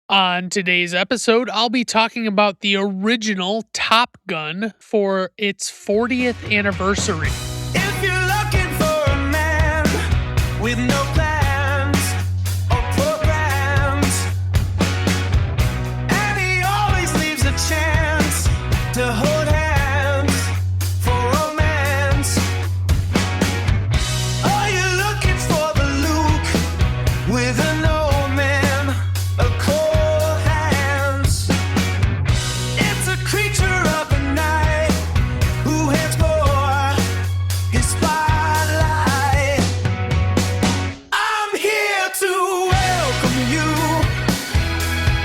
On today's episode, I'll be talking about the original Top Gun for its 40th anniversary. If you're looking for a man with no plans or programs, and he always leaves a chance to hold hands for romance. Are you looking for the Luke with an old man, a cold hands? It's a creature of the night who heads for his spotlight. I'm here to welcome you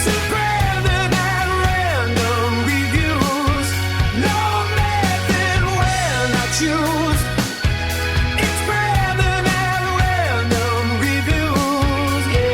to Brandon at Random Reviews. No method when I choose. It's Brandon at Random Reviews. Yeah.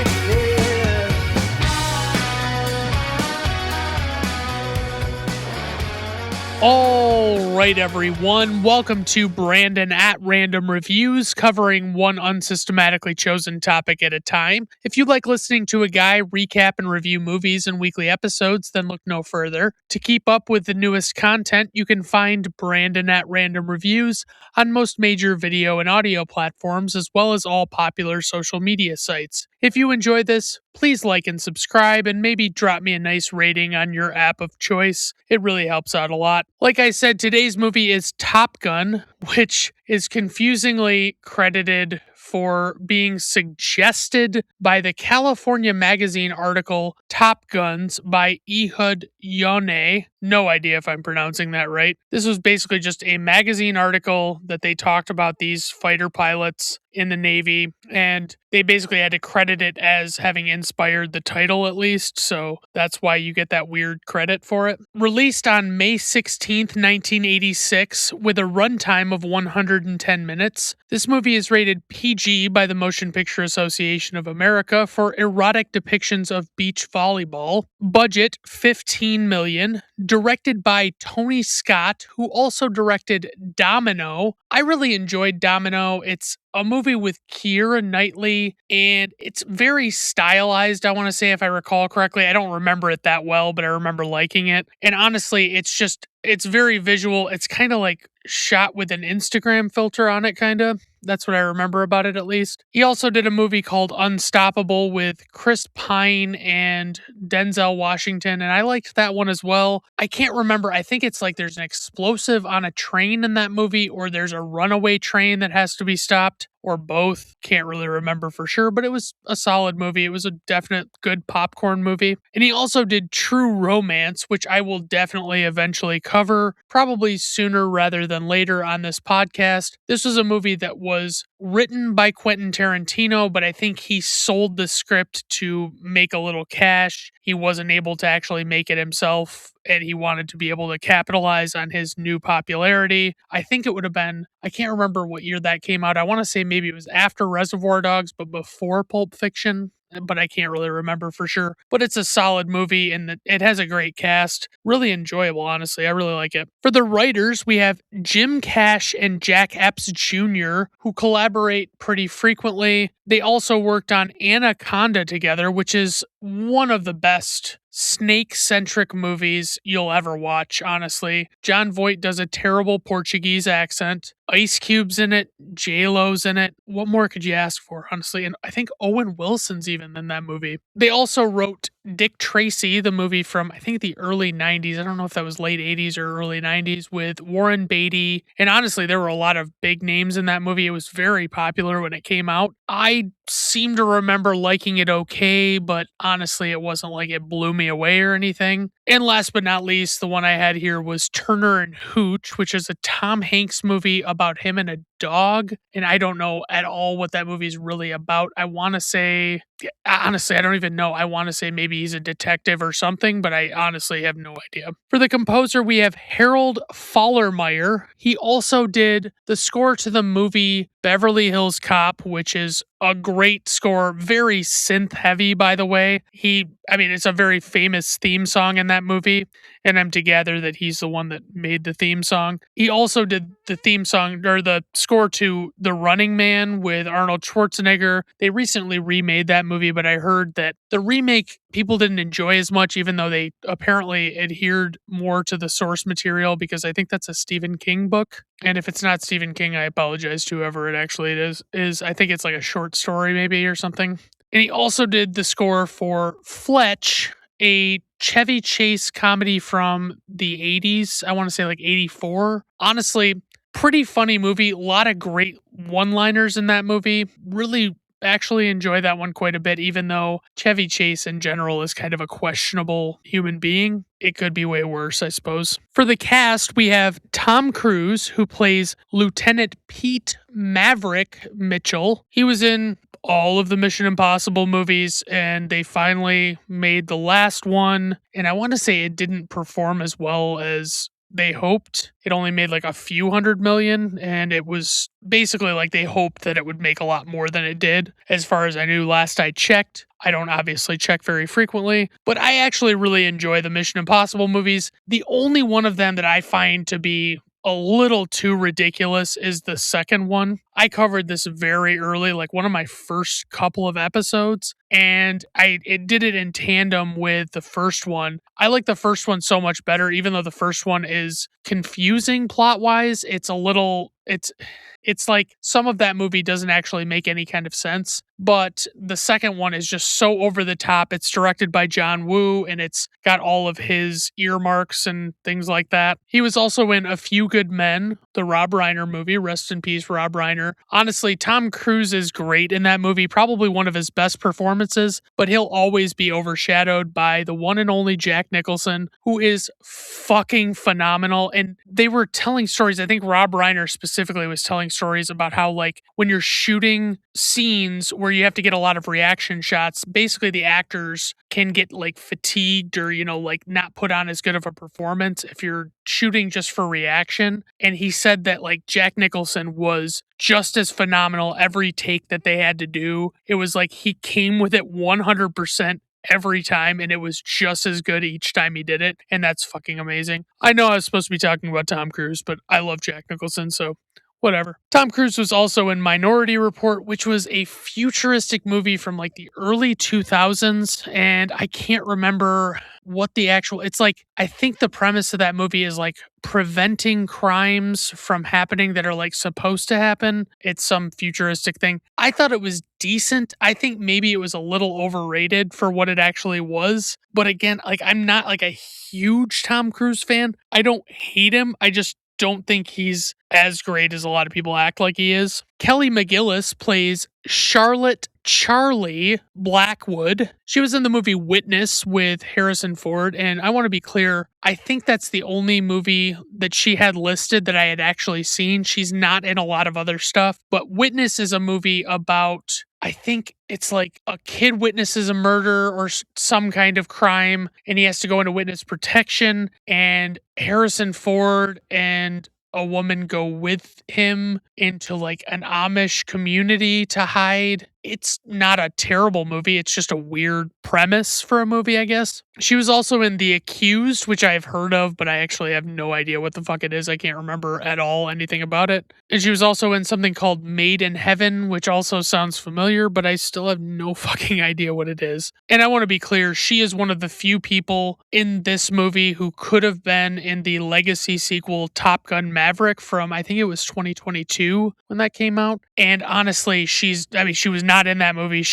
All right, everyone. Welcome to Brandon at Random Reviews, covering one unsystematically chosen topic at a time. If you like listening to a guy recap and review movies in weekly episodes, then look no further. To keep up with the newest content, you can find Brandon at Random Reviews on most major video and audio platforms, as well as all popular social media sites. If you enjoy this, please like and subscribe, and maybe drop me a nice rating on your app of choice. It really helps out a lot. Like I said, today's movie is Top Gun, which is confusingly credited for being suggested by the California magazine article Top Guns by Ehud Yoneh. No idea if I'm pronouncing that right. This was basically just a magazine article that they talked about these fighter pilots in the Navy, and they basically had to credit it as having inspired the title at least, so that's why you get that weird credit for it. Released on May 16th, 1986, with a runtime of 110 minutes, this movie is rated PG by the Motion Picture Association of America for erotic depictions of beach volleyball. Budget $15 million. Directed by Tony Scott, who also directed Domino. I really enjoyed Domino. It's a movie with Keira Knightley, and it's very stylized, I want to say, if I recall correctly. I don't remember it that well, but I remember liking it. And honestly, it's very visual. It's kind of like shot with an Instagram filter on it, kind of. That's what I remember about it, at least. He also did a movie called Unstoppable with Chris Pine and Denzel Washington, and I liked that one as well. I can't remember. I think it's like there's an explosive on a train in that movie, or there's a runaway train that has to be stopped, or both. Can't really remember for sure, but it was a solid movie. It was a definite good popcorn movie. And he also did True Romance, which I will definitely eventually cover, probably sooner rather than later on this podcast. This was a movie that was written by Quentin Tarantino, but I think he sold the script to make a little cash. He wasn't able to actually make it himself, and he wanted to be able to capitalize on his new popularity. I think it would have been, I can't remember what year that came out. I want to say maybe it was after Reservoir Dogs, but before Pulp Fiction. But I can't really remember for sure. But it's a solid movie, and it has a great cast. Really enjoyable, honestly. I really like it. For the writers, we have Jim Cash and Jack Epps Jr., who collaborate pretty frequently. They also worked on Anaconda together, which is one of the best snake-centric movies you'll ever watch, honestly. Jon Voight does a terrible Portuguese accent. Ice Cube's in it. J-Lo's in it. What more could you ask for, honestly? And I think Owen Wilson's even in that movie. They also wrote Dick Tracy, the movie from, I think, the early 90s. I don't know if that was late 80s or early 90s, with Warren Beatty. And honestly, there were a lot of big names in that movie. It was very popular when it came out. I seem to remember liking it okay, but honestly, it wasn't like it blew me away or anything. And last but not least, the one I had here was Turner and Hooch, which is a Tom Hanks movie about him and a dog. And I don't know at all what that movie is really about. I want to say, honestly, I don't even know. I want to say maybe he's a detective or something, but I honestly have no idea. For the composer, we have Harold Fallermeyer. He also did the score to the movie Beverly Hills Cop, which is a great score, very synth heavy, by the way. It's a very famous theme song in that movie, and I'm to gather that he's the one that made the theme song. He also did the theme song or the score to The Running Man with Arnold Schwarzenegger. They recently remade that movie, but I heard that the remake people didn't enjoy as much, even though they apparently adhered more to the source material, because I think that's a Stephen King book. And if it's not Stephen King, I apologize to whoever it actually is. I think it's like a short story maybe or something. And he also did the score for Fletch, a Chevy Chase comedy from the 80s. I want to say like 84. Honestly, pretty funny movie. A lot of great one-liners in that movie. Really actually enjoy that one quite a bit, even though Chevy Chase in general is kind of a questionable human being. It could be way worse, I suppose. For the cast, we have Tom Cruise, who plays Lieutenant Pete Maverick Mitchell. He was in all of the Mission Impossible movies, and they finally made the last one. And I want to say it didn't perform as well as they hoped. It only made like a few $100 million, and it was basically like they hoped that it would make a lot more than it did. As far as I knew last I checked. I don't obviously check very frequently, but I actually really enjoy the Mission Impossible movies. The only one of them that I find to be a little too ridiculous is the second one. I covered this very early, like one of my first couple of episodes, and it did it in tandem with the first one. I like the first one so much better, even though the first one is confusing plot-wise. It's like some of that movie doesn't actually make any kind of sense, but the second one is just so over the top. It's directed by John Woo, and it's got all of his earmarks and things like that. He was also in A Few Good Men, the Rob Reiner movie. Rest in peace, Rob Reiner. Honestly, Tom Cruise is great in that movie, probably one of his best performances, but he'll always be overshadowed by the one and only Jack Nicholson, who is fucking phenomenal. And they were telling stories. I think Rob Reiner specifically was telling stories about how, like, when you're shooting scenes where you have to get a lot of reaction shots, basically the actors can get like fatigued or, like not put on as good of a performance if you're shooting just for reaction. And he said that like Jack Nicholson was just as phenomenal every take that they had to do. It was like he came with it 100% every time, and it was just as good each time he did it. And that's fucking amazing. I know I was supposed to be talking about Tom Cruise, but I love Jack Nicholson, so whatever. Tom Cruise was also in Minority Report, which was a futuristic movie from like the early 2000s. And I can't remember what it's like, I think the premise of that movie is like preventing crimes from happening that are like supposed to happen. It's some futuristic thing. I thought it was decent. I think maybe it was a little overrated for what it actually was. But again, like I'm not like a huge Tom Cruise fan. I don't hate him. I just don't think he's as great as a lot of people act like he is. Kelly McGillis plays Charlotte Charlie Blackwood. She was in the movie Witness with Harrison Ford, and I want to be clear, I think that's the only movie that she had listed that I had actually seen. She's not in a lot of other stuff, but Witness is a movie about, I think it's like a kid witnesses a murder or some kind of crime, and he has to go into witness protection, and Harrison Ford and a woman go with him into like an Amish community to hide. It's not a terrible movie. It's just a weird premise for a movie, I guess. She was also in The Accused, which I've heard of, but I actually have no idea what the fuck it is. I can't remember at all anything about it. And she was also in something called Made in Heaven, which also sounds familiar, but I still have no fucking idea what it is. And I want to be clear, she is one of the few people in this movie who could have been in the legacy sequel Top Gun Maverick from, I think it was 2022 when that came out. And honestly, she was not in that movie.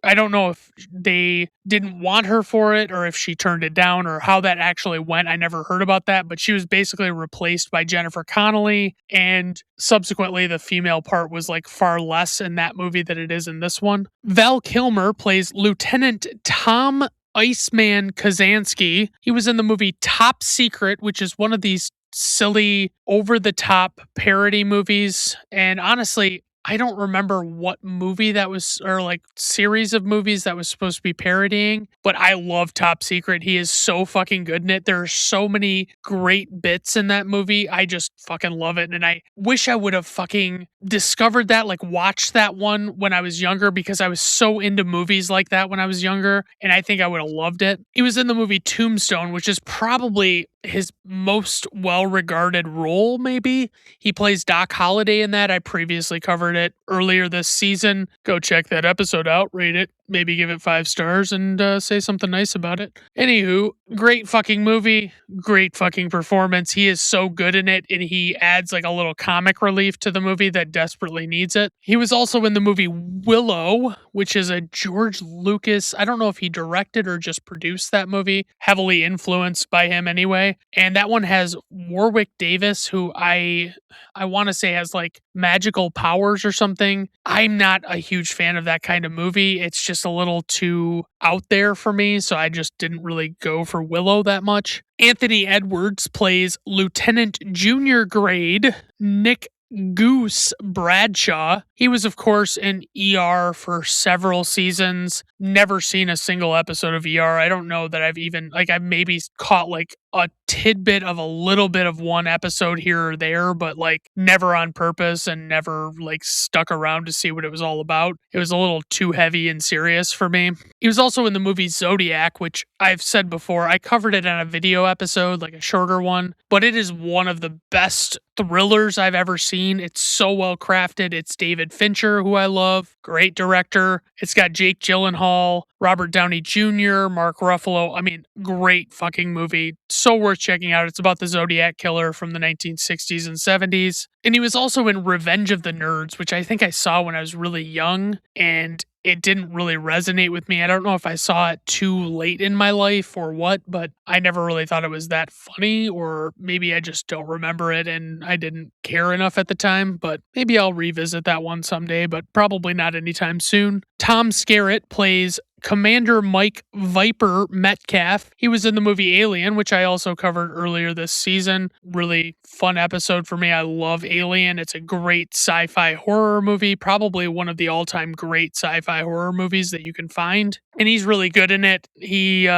I don't know if they didn't want her for it or if she turned it down or how that actually went. I never heard about that, but she was basically replaced by Jennifer Connelly, and subsequently the female part was like far less in that movie than it is in this one. Val Kilmer plays Lieutenant Tom Iceman Kazansky. He was in the movie Top Secret, which is one of these silly, over-the-top parody movies, and honestly, I don't remember what movie that was, or like series of movies that was supposed to be parodying, but I love Top Secret. He is so fucking good in it. There are so many great bits in that movie. I just fucking love it. And I wish I would have fucking discovered that, like watched that one when I was younger, because I was so into movies like that when I was younger. And I think I would have loved it. He was in the movie Tombstone, which is probably his most well-regarded role, maybe. He plays Doc Holliday in that. I previously covered it earlier this season. Go check that episode out, rate it, maybe give it 5 stars, and say something nice about it. Anywho, great fucking movie, great fucking performance. He is so good in it, and he adds like a little comic relief to the movie that desperately needs it. He was also in the movie Willow, which is a George Lucas, I don't know if he directed or just produced that movie, heavily influenced by him anyway. And that one has Warwick Davis, who I want to say has like magical powers or something. I'm not a huge fan of that kind of movie. It's just a little too out there for me, so I just didn't really go for Willow that much. Anthony Edwards plays Lieutenant Junior Grade Nick Goose Bradshaw. He was, of course, in ER for several seasons. Never seen a single episode of ER. I don't know that I've even, like, I've maybe caught like a tidbit of a little bit of one episode here or there, but like never on purpose and never like stuck around to see what it was all about. It was a little too heavy and serious for me. He was also in the movie Zodiac, which I've said before, I covered it on a video episode, like a shorter one, but it is one of the best thrillers I've ever seen. It's so well crafted. It's David Fincher, who I love, great director. It's got Jake Gyllenhaal, Robert Downey Jr., Mark Ruffalo. I mean, great fucking movie. So worth checking out. It's about the Zodiac Killer from the 1960s and 70s. And he was also in Revenge of the Nerds, which I think I saw when I was really young, and it didn't really resonate with me. I don't know if I saw it too late in my life or what, but I never really thought it was that funny, or maybe I just don't remember it and I didn't care enough at the time, but maybe I'll revisit that one someday, but probably not anytime soon. Tom Skerritt plays Commander Mike Viper Metcalf. He was in the movie Alien, which I also covered earlier this season. Really fun episode for me. I love Alien. It's a great sci-fi horror movie, probably one of the all-time great sci-fi horror movies that you can find. And he's really good in it. He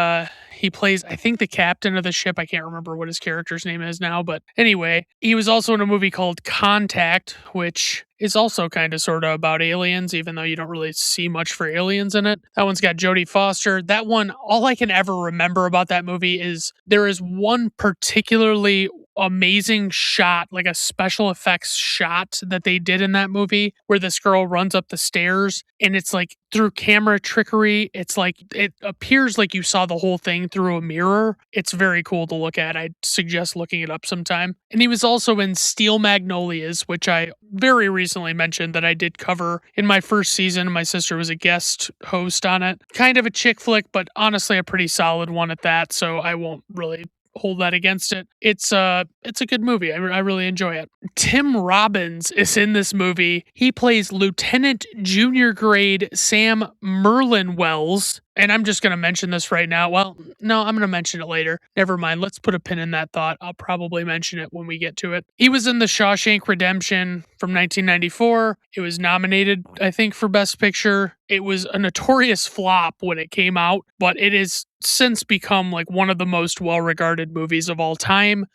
plays, I think, the captain of the ship. I can't remember what his character's name is now, but anyway, he was also in a movie called Contact, which is also kind of sort of about aliens, even though you don't really see much for aliens in it. That one's got Jodie Foster. That one, all I can ever remember about that movie is there is one particularly amazing shot, like a special effects shot that they did in that movie where this girl runs up the stairs, and it's like through camera trickery, it's like it appears like you saw the whole thing through a mirror. It's very cool to look at. I'd suggest looking it up sometime. And he was also in Steel Magnolias, which I very recently mentioned that I did cover in my first season. My sister was a guest host on it. Kind of a chick flick, but honestly a pretty solid one at that, so I won't really hold that against it. It's a good movie. I really enjoy it. Tim Robbins is in this movie. He plays Lieutenant Junior Grade Sam Merlin Wells. And I'm just going to mention this right now. Well, no, I'm going to mention it later. Never mind. Let's put a pin in that thought. I'll probably mention it when we get to it. He was in The Shawshank Redemption from 1994. It was nominated, I think, for Best Picture. It was a notorious flop when it came out, but it has since become like one of the most well-regarded movies of all time.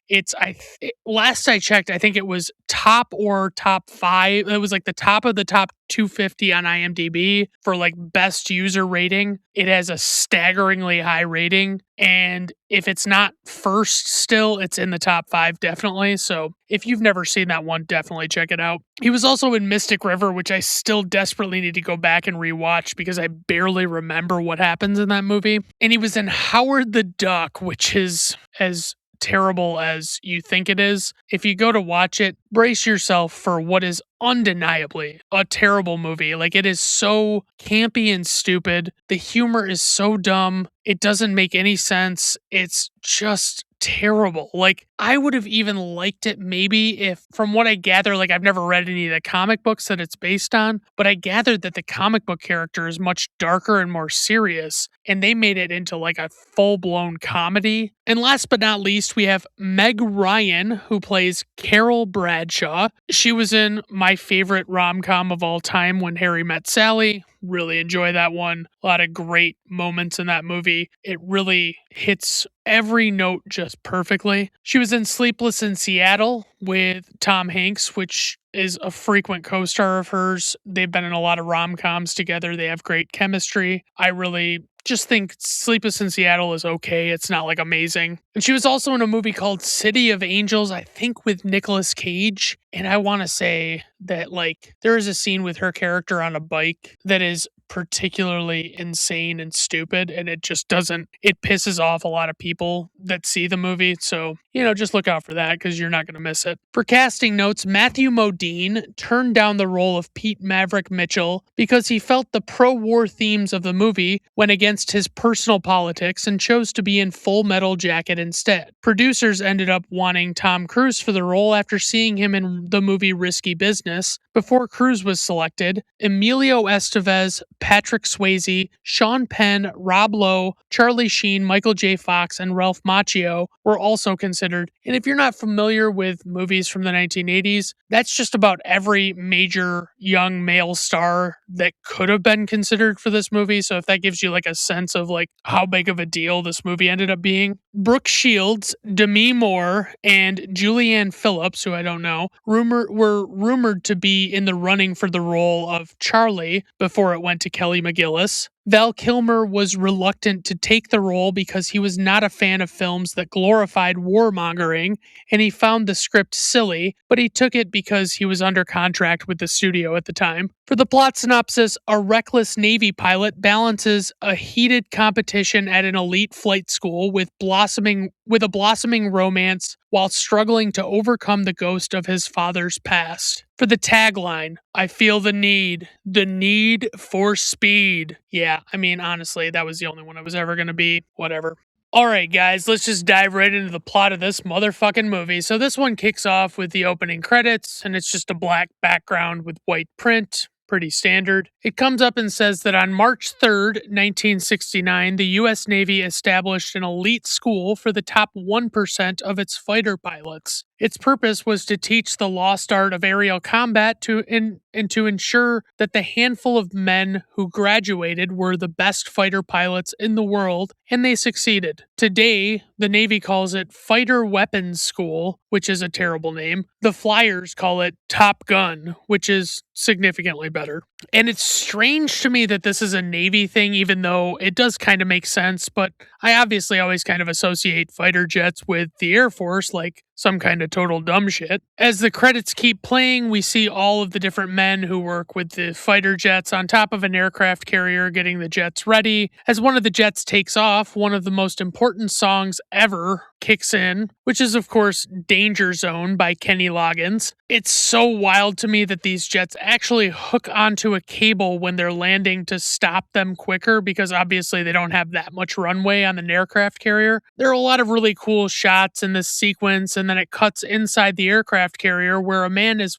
Last I checked, I think it was top 5. It was like the top of the top 250 on IMDb for like best user rating. It has a staggeringly high rating, and if it's not first still, it's in the top 5 definitely. So if you've never seen that one, definitely check it out. He was also in Mystic River, which I still desperately need to go back and rewatch because I barely remember what happens in that movie. And he was in Howard the Duck, which is as terrible as you think it is. If you go to watch it, brace yourself for what is undeniably a terrible movie. Like, it is so campy and stupid. The humor is so dumb. It doesn't make any sense. It's just terrible. Like, I would have even liked it maybe if, from what I gather, like, I've never read any of the comic books that it's based on, but I gathered that the comic book character is much darker and more serious, and they made it into like a full blown comedy. And last but not least, we have Meg Ryan, who plays Carol Bradshaw. She was in my favorite rom com of all time, When Harry Met Sally. Really enjoy that one. A lot of great moments in that movie. It really hits every note just perfectly. She was in Sleepless in Seattle with Tom Hanks, which is a frequent co-star of hers. They've been in a lot of rom-coms together. They have great chemistry. I really just think Sleepless in Seattle is okay. It's not like amazing. And she was also in a movie called City of Angels, I think with Nicolas Cage. And I want to say that like there is a scene with her character on a bike that is particularly insane and stupid, and it just doesn't, it pisses off a lot of people that see the movie. So, just look out for that because you're not going to miss it. For casting notes, Matthew Modine turned down the role of Pete Maverick Mitchell because he felt the pro-war themes of the movie went against his personal politics and chose to be in Full Metal Jacket instead. Producers ended up wanting Tom Cruise for the role after seeing him in the movie Risky Business. Before Cruise was selected, Emilio Estevez, Patrick Swayze, Sean Penn, Rob Lowe, Charlie Sheen, Michael J. Fox, and Ralph Macchio were also considered. And if you're not familiar with movies from the 1980s, that's just about every major young male star that could have been considered for this movie. So if that gives you like a sense of like how big of a deal this movie ended up being. Brooke Shields, Demi Moore, and Julianne Phillips, who I don't know, were rumored to be in the running for the role of Charlie before it went to Kelly McGillis. Val Kilmer was reluctant to take the role because he was not a fan of films that glorified warmongering, and he found the script silly, but he took it because he was under contract with the studio at the time. For the plot synopsis, a reckless Navy pilot balances a heated competition at an elite flight school with a blossoming romance while struggling to overcome the ghost of his father's past. For the tagline, I feel the need for speed. Yeah, I mean, honestly, that was the only one I was ever going to be. Whatever. Alright guys, let's just dive right into the plot of this motherfucking movie. So this one kicks off with the opening credits, and it's just a black background with white print. Pretty standard. It comes up and says that on March 3rd, 1969, the U.S. Navy established an elite school for the top 1% of its fighter pilots. Its purpose was to teach the lost art of aerial combat and to ensure that the handful of men who graduated were the best fighter pilots in the world, and they succeeded. Today, the Navy calls it Fighter Weapons School, which is a terrible name. The Flyers call it Top Gun, which is significantly better. And it's strange to me that this is a Navy thing, even though it does kind of make sense, but I obviously always kind of associate fighter jets with the Air Force, like some kind of total dumb shit. As the credits keep playing, we see all of the different men who work with the fighter jets on top of an aircraft carrier getting the jets ready. As one of the jets takes off, one of the most important songs ever kicks in, which is of course Danger Zone by Kenny Loggins. It's so wild to me that these jets actually hook onto a cable when they're landing to stop them quicker, because obviously they don't have that much runway on an aircraft carrier. There are a lot of really cool shots in this sequence, and then it cuts inside the aircraft carrier where a man is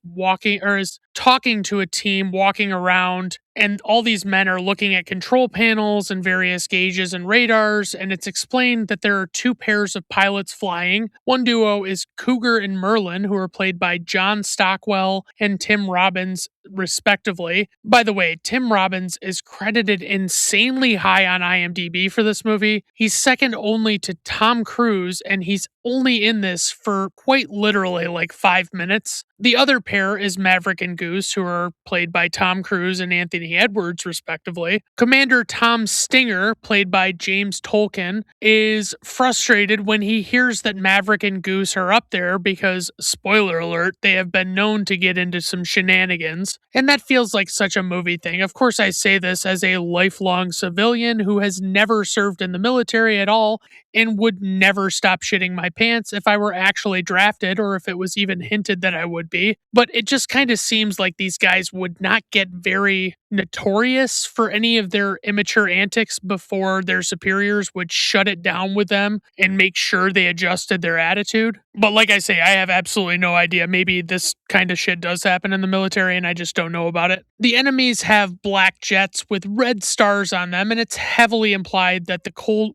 talking to a team walking around, and all these men are looking at control panels and various gauges and radars, and it's explained that there are two pairs of pilots flying. One duo is Cougar and Merlin, who are played by John Stockwell and Tim Robbins, respectively. By the way, Tim Robbins is credited insanely high on IMDb for this movie. He's second only to Tom Cruise, and he's only in this for quite literally like 5 minutes. The other pair is Maverick and Goose, who are played by Tom Cruise and Anthony Edwards, respectively. Commander Tom Stinger, played by James Tolkien, is frustrated when he hears that Maverick and Goose are up there because, spoiler alert, they have been known to get into some shenanigans. And that feels like such a movie thing. Of course, I say this as a lifelong civilian who has never served in the military at all, and would never stop shitting my pants if I were actually drafted or if it was even hinted that I would be. But it just kind of seems like these guys would not get very notorious for any of their immature antics before their superiors would shut it down with them and make sure they adjusted their attitude. But like I say, I have absolutely no idea. Maybe this kind of shit does happen in the military and I just don't know about it. The enemies have black jets with red stars on them, and it's heavily implied that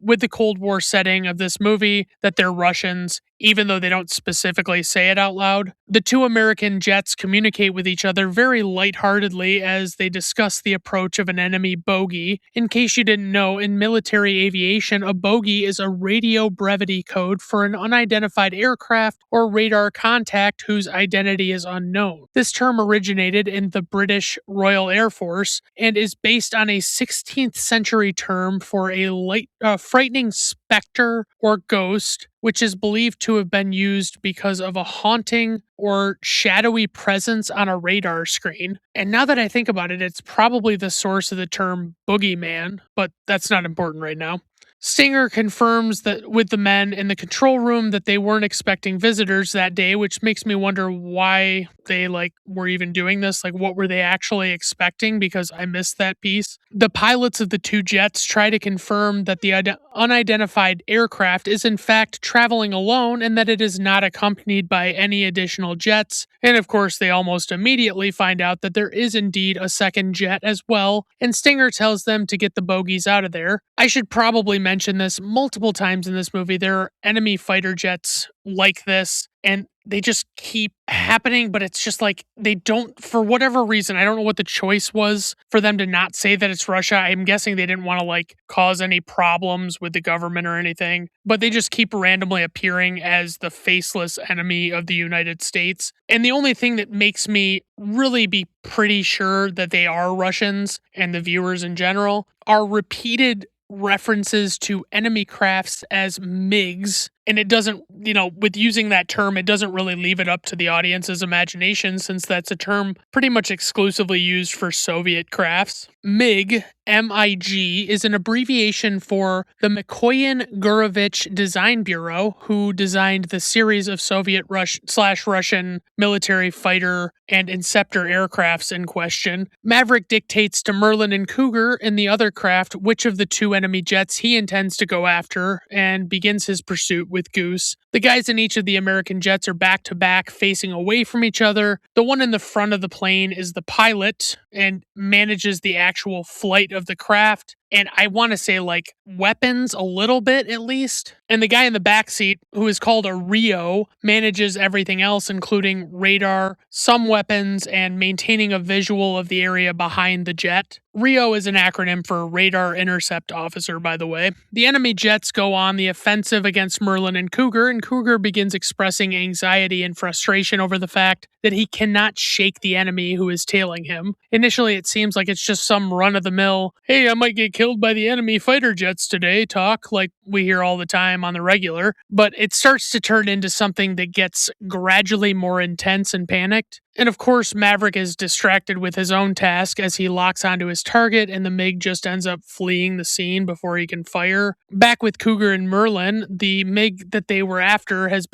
with the Cold War setting of this movie that they're Russians, even though they don't specifically say it out loud. The two American jets communicate with each other very lightheartedly as they discuss the approach of an enemy bogey. In case you didn't know, in military aviation, a bogey is a radio brevity code for an unidentified aircraft or radar contact whose identity is unknown. This term originated in the British Royal Air Force and is based on a 16th century term for a frightening specter or ghost, which is believed to have been used because of a haunting or shadowy presence on a radar screen. And now that I think about it, it's probably the source of the term boogeyman, but that's not important right now. Stinger confirms that with the men in the control room that they weren't expecting visitors that day, which makes me wonder why they were even doing this. What were they actually expecting? Because I missed that piece. The pilots of the two jets try to confirm that the unidentified aircraft is in fact traveling alone and that it is not accompanied by any additional jets. And of course, they almost immediately find out that there is indeed a second jet as well, and Stinger tells them to get the bogies out of there. I should probably mention this multiple times in this movie. There are enemy fighter jets like this, and they just keep happening, but it's just they don't, for whatever reason, I don't know what the choice was for them to not say that it's Russia. I'm guessing they didn't want to cause any problems with the government or anything, but they just keep randomly appearing as the faceless enemy of the United States. And the only thing that makes me really be pretty sure that they are Russians, and the viewers in general, are repeated references to enemy crafts as MiGs. And it doesn't, with using that term, it doesn't really leave it up to the audience's imagination, since that's a term pretty much exclusively used for Soviet crafts. MiG, M-I-G, is an abbreviation for the Mikoyan-Gurevich Design Bureau, who designed the series of Soviet/Russian military fighter and Inceptor aircrafts in question. Maverick dictates to Merlin and Cougar in the other craft which of the two enemy jets he intends to go after, and begins his pursuit with Goose. The guys in each of the American jets are back-to-back, facing away from each other. The one in the front of the plane is the pilot and manages the actual flight of the craft, and I want to say weapons a little bit at least. And the guy in the back seat, who is called a Rio, manages everything else, including radar, some weapons, and maintaining a visual of the area behind the jet. Rio is an acronym for Radar Intercept Officer, by the way. The enemy jets go on the offensive against Merlin and Cougar begins expressing anxiety and frustration over the fact that he cannot shake the enemy who is tailing him. Initially, it seems like it's just some run-of-the-mill, hey, I might get killed by the enemy fighter jets today talk like we hear all the time on the regular, but it starts to turn into something that gets gradually more intense and panicked. And of course, Maverick is distracted with his own task as he locks onto his target, and the MiG just ends up fleeing the scene before he can fire. Back with Cougar and Merlin, the MiG that they were after and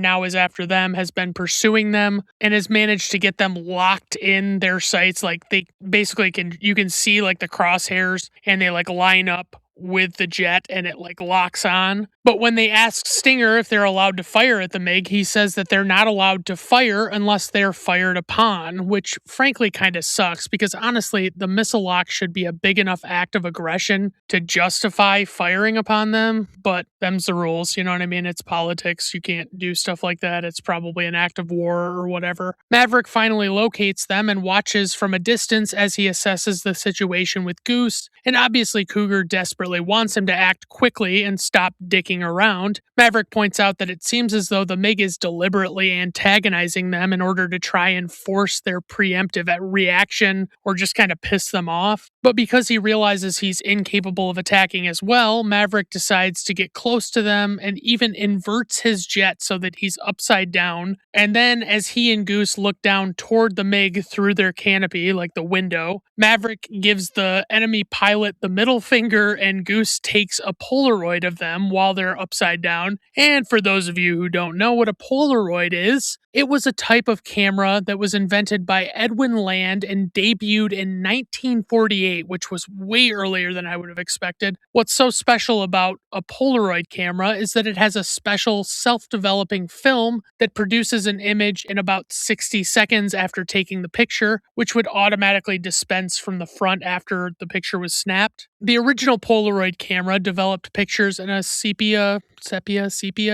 now is after them has been pursuing them and has managed to get them locked in their sights. They basically you can see the crosshairs, and they line up with the jet, and it locks on. But when they ask Stinger if they're allowed to fire at the MiG, he says that they're not allowed to fire unless they're fired upon, which frankly kind of sucks, because honestly, the missile lock should be a big enough act of aggression to justify firing upon them, but them's the rules, you know what I mean? It's politics, you can't do stuff like that, it's probably an act of war or whatever. Maverick finally locates them and watches from a distance as he assesses the situation with Goose, and obviously Cougar desperately wants him to act quickly and stop dicking around. Maverick points out that it seems as though the MiG is deliberately antagonizing them in order to try and force their preemptive reaction or just kind of piss them off. But because he realizes he's incapable of attacking as well, Maverick decides to get close to them and even inverts his jet so that he's upside down. And then, as he and Goose look down toward the MiG through their canopy, like the window, Maverick gives the enemy pilot the middle finger, and Goose takes a Polaroid of them while they're upside down. And for those of you who don't know what a Polaroid is, it was a type of camera that was invented by Edwin Land and debuted in 1948, which was way earlier than I would have expected. What's so special about a Polaroid camera is that it has a special self-developing film that produces an image in about 60 seconds after taking the picture, which would automatically dispense from the front after the picture was snapped. The original Polaroid camera developed pictures in a sepia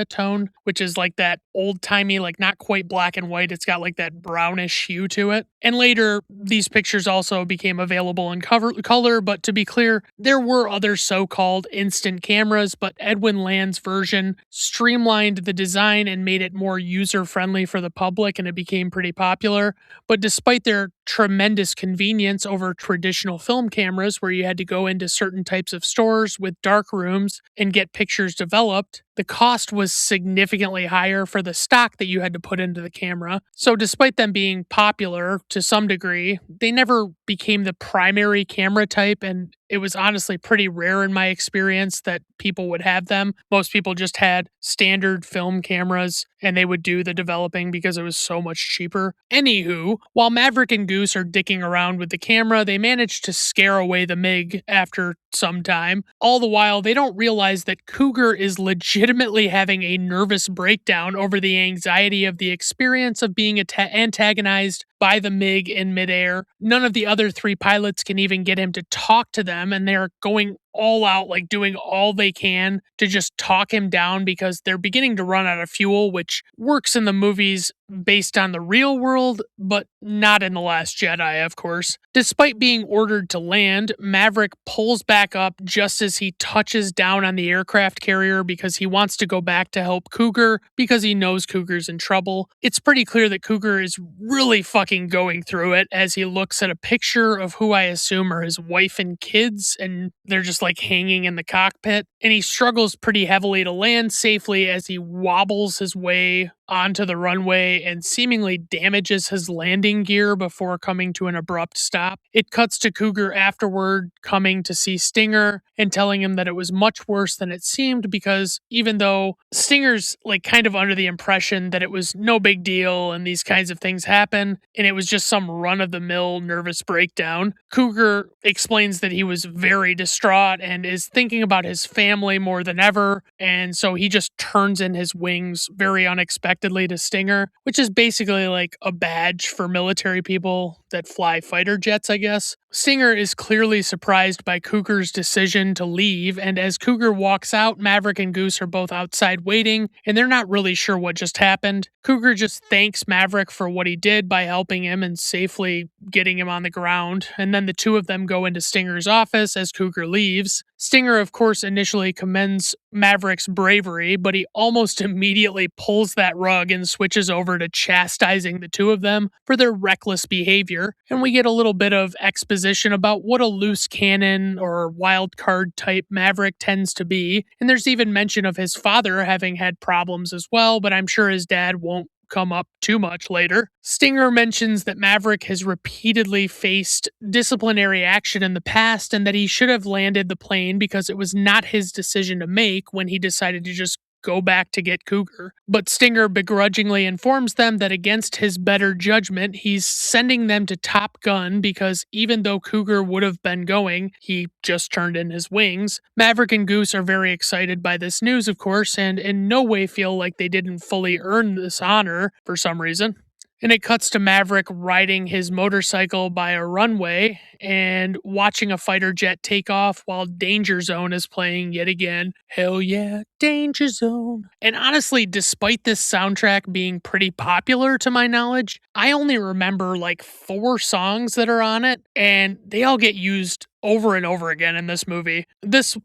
tone, which is like that old-timey, like not quite black and white. It's got like that brownish hue to it. And later, these pictures also became available in color, but to be clear, there were other so-called instant cameras, but Edwin Land's version streamlined the design and made it more user-friendly for the public, and it became pretty popular. But despite their tremendous convenience over traditional film cameras where you had to go into certain types of stores with dark rooms and get pictures developed, the cost was significantly higher for the stock that you had to put into the camera. So despite them being popular to some degree, they never became the primary camera type, and it was honestly pretty rare in my experience that people would have them. Most people just had standard film cameras and they would do the developing because it was so much cheaper. Anywho, while Maverick and Goose are dicking around with the camera, they manage to scare away the MiG after some time. All the while, they don't realize that Cougar is legitimately having a nervous breakdown over the anxiety of the experience of being antagonized by the MiG in midair. None of the other three pilots can even get him to talk to them, and they're going all out, like doing all they can to just talk him down because they're beginning to run out of fuel, which works in the movies based on the real world, but not in The Last Jedi, of course. Despite being ordered to land, Maverick pulls back up just as he touches down on the aircraft carrier because he wants to go back to help Cougar because he knows Cougar's in trouble. It's pretty clear that Cougar is really fucking going through it as he looks at a picture of who I assume are his wife and kids, and they're just like hanging in the cockpit, and he struggles pretty heavily to land safely as he wobbles his way onto the runway and seemingly damages his landing gear before coming to an abrupt stop. It cuts to Cougar afterward coming to see Stinger and telling him that it was much worse than it seemed because even though Stinger's like kind of under the impression that it was no big deal and these kinds of things happen and it was just some run-of-the-mill nervous breakdown, Cougar explains that he was very distraught and is thinking about his family more than ever, and so he just turns in his wings very unexpectedly to Stinger, which is basically like a badge for military people that fly fighter jets, I guess. Stinger is clearly surprised by Cougar's decision to leave, and as Cougar walks out, Maverick and Goose are both outside waiting, and they're not really sure what just happened. Cougar just thanks Maverick for what he did by helping him and safely getting him on the ground, and then the two of them go into Stinger's office as Cougar leaves. Stinger, of course, initially commends Maverick's bravery, but he almost immediately pulls that rug and switches over to chastising the two of them for their reckless behavior, and we get a little bit of exposition about what a loose cannon or wild card type Maverick tends to be, and there's even mention of his father having had problems as well, but I'm sure his dad won't come up too much later. Stinger mentions that Maverick has repeatedly faced disciplinary action in the past and that he should have landed the plane because it was not his decision to make when he decided to just go back to get Cougar. But Stinger begrudgingly informs them that against his better judgment, he's sending them to Top Gun because even though Cougar would have been going, he just turned in his wings. Maverick and Goose are very excited by this news, of course, and in no way feel like they didn't fully earn this honor for some reason. And it cuts to Maverick riding his motorcycle by a runway and watching a fighter jet take off while Danger Zone is playing yet again. Hell yeah, Danger Zone. And honestly, despite this soundtrack being pretty popular to my knowledge, I only remember like 4 songs that are on it, and they all get used over and over again in this movie. This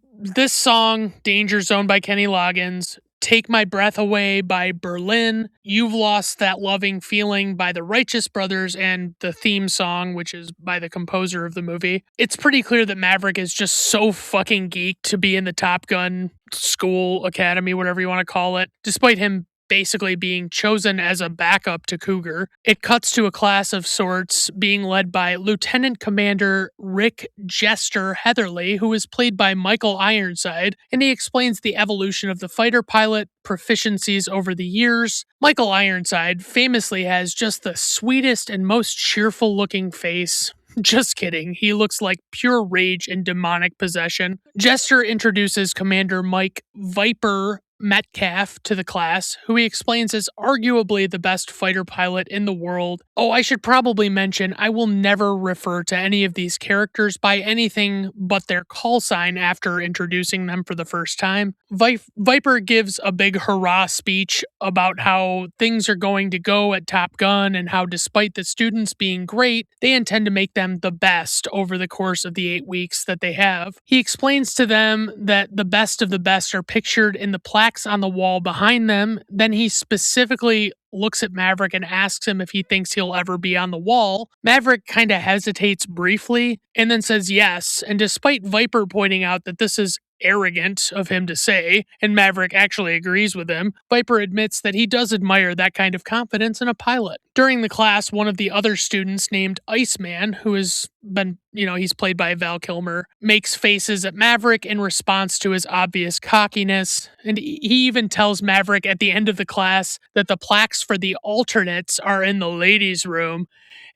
song, Danger Zone by Kenny Loggins, Take My Breath Away by Berlin, You've Lost That Loving Feeling by the Righteous Brothers, and the theme song, which is by the composer of the movie. It's pretty clear that Maverick is just so fucking geeked to be in the Top Gun school, academy, whatever you want to call it, despite him basically being chosen as a backup to Cougar. It cuts to a class of sorts being led by Lieutenant Commander Rick Jester Heatherly, who is played by Michael Ironside, and he explains the evolution of the fighter pilot proficiencies over the years. Michael Ironside famously has just the sweetest and most cheerful looking face. Just kidding. He looks like pure rage and demonic possession. Jester introduces Commander Mike Viper Metcalf to the class, who he explains is arguably the best fighter pilot in the world. Oh, I should probably mention, I will never refer to any of these characters by anything but their call sign after introducing them for the first time. Viper gives a big hurrah speech about how things are going to go at Top Gun and how despite the students being great, they intend to make them the best over the course of the 8 weeks that they have. He explains to them that the best of the best are pictured in the plaques on the wall behind them. Then he specifically looks at Maverick and asks him if he thinks he'll ever be on the wall. Maverick kind of hesitates briefly and then says yes. And despite Viper pointing out that this is arrogant of him to say, and Maverick actually agrees with him, Viper admits that he does admire that kind of confidence in a pilot. During the class, one of the other students named Iceman, who has been, he's played by Val Kilmer, makes faces at Maverick in response to his obvious cockiness. And he even tells Maverick at the end of the class that the plaques for the alternates are in the ladies' room.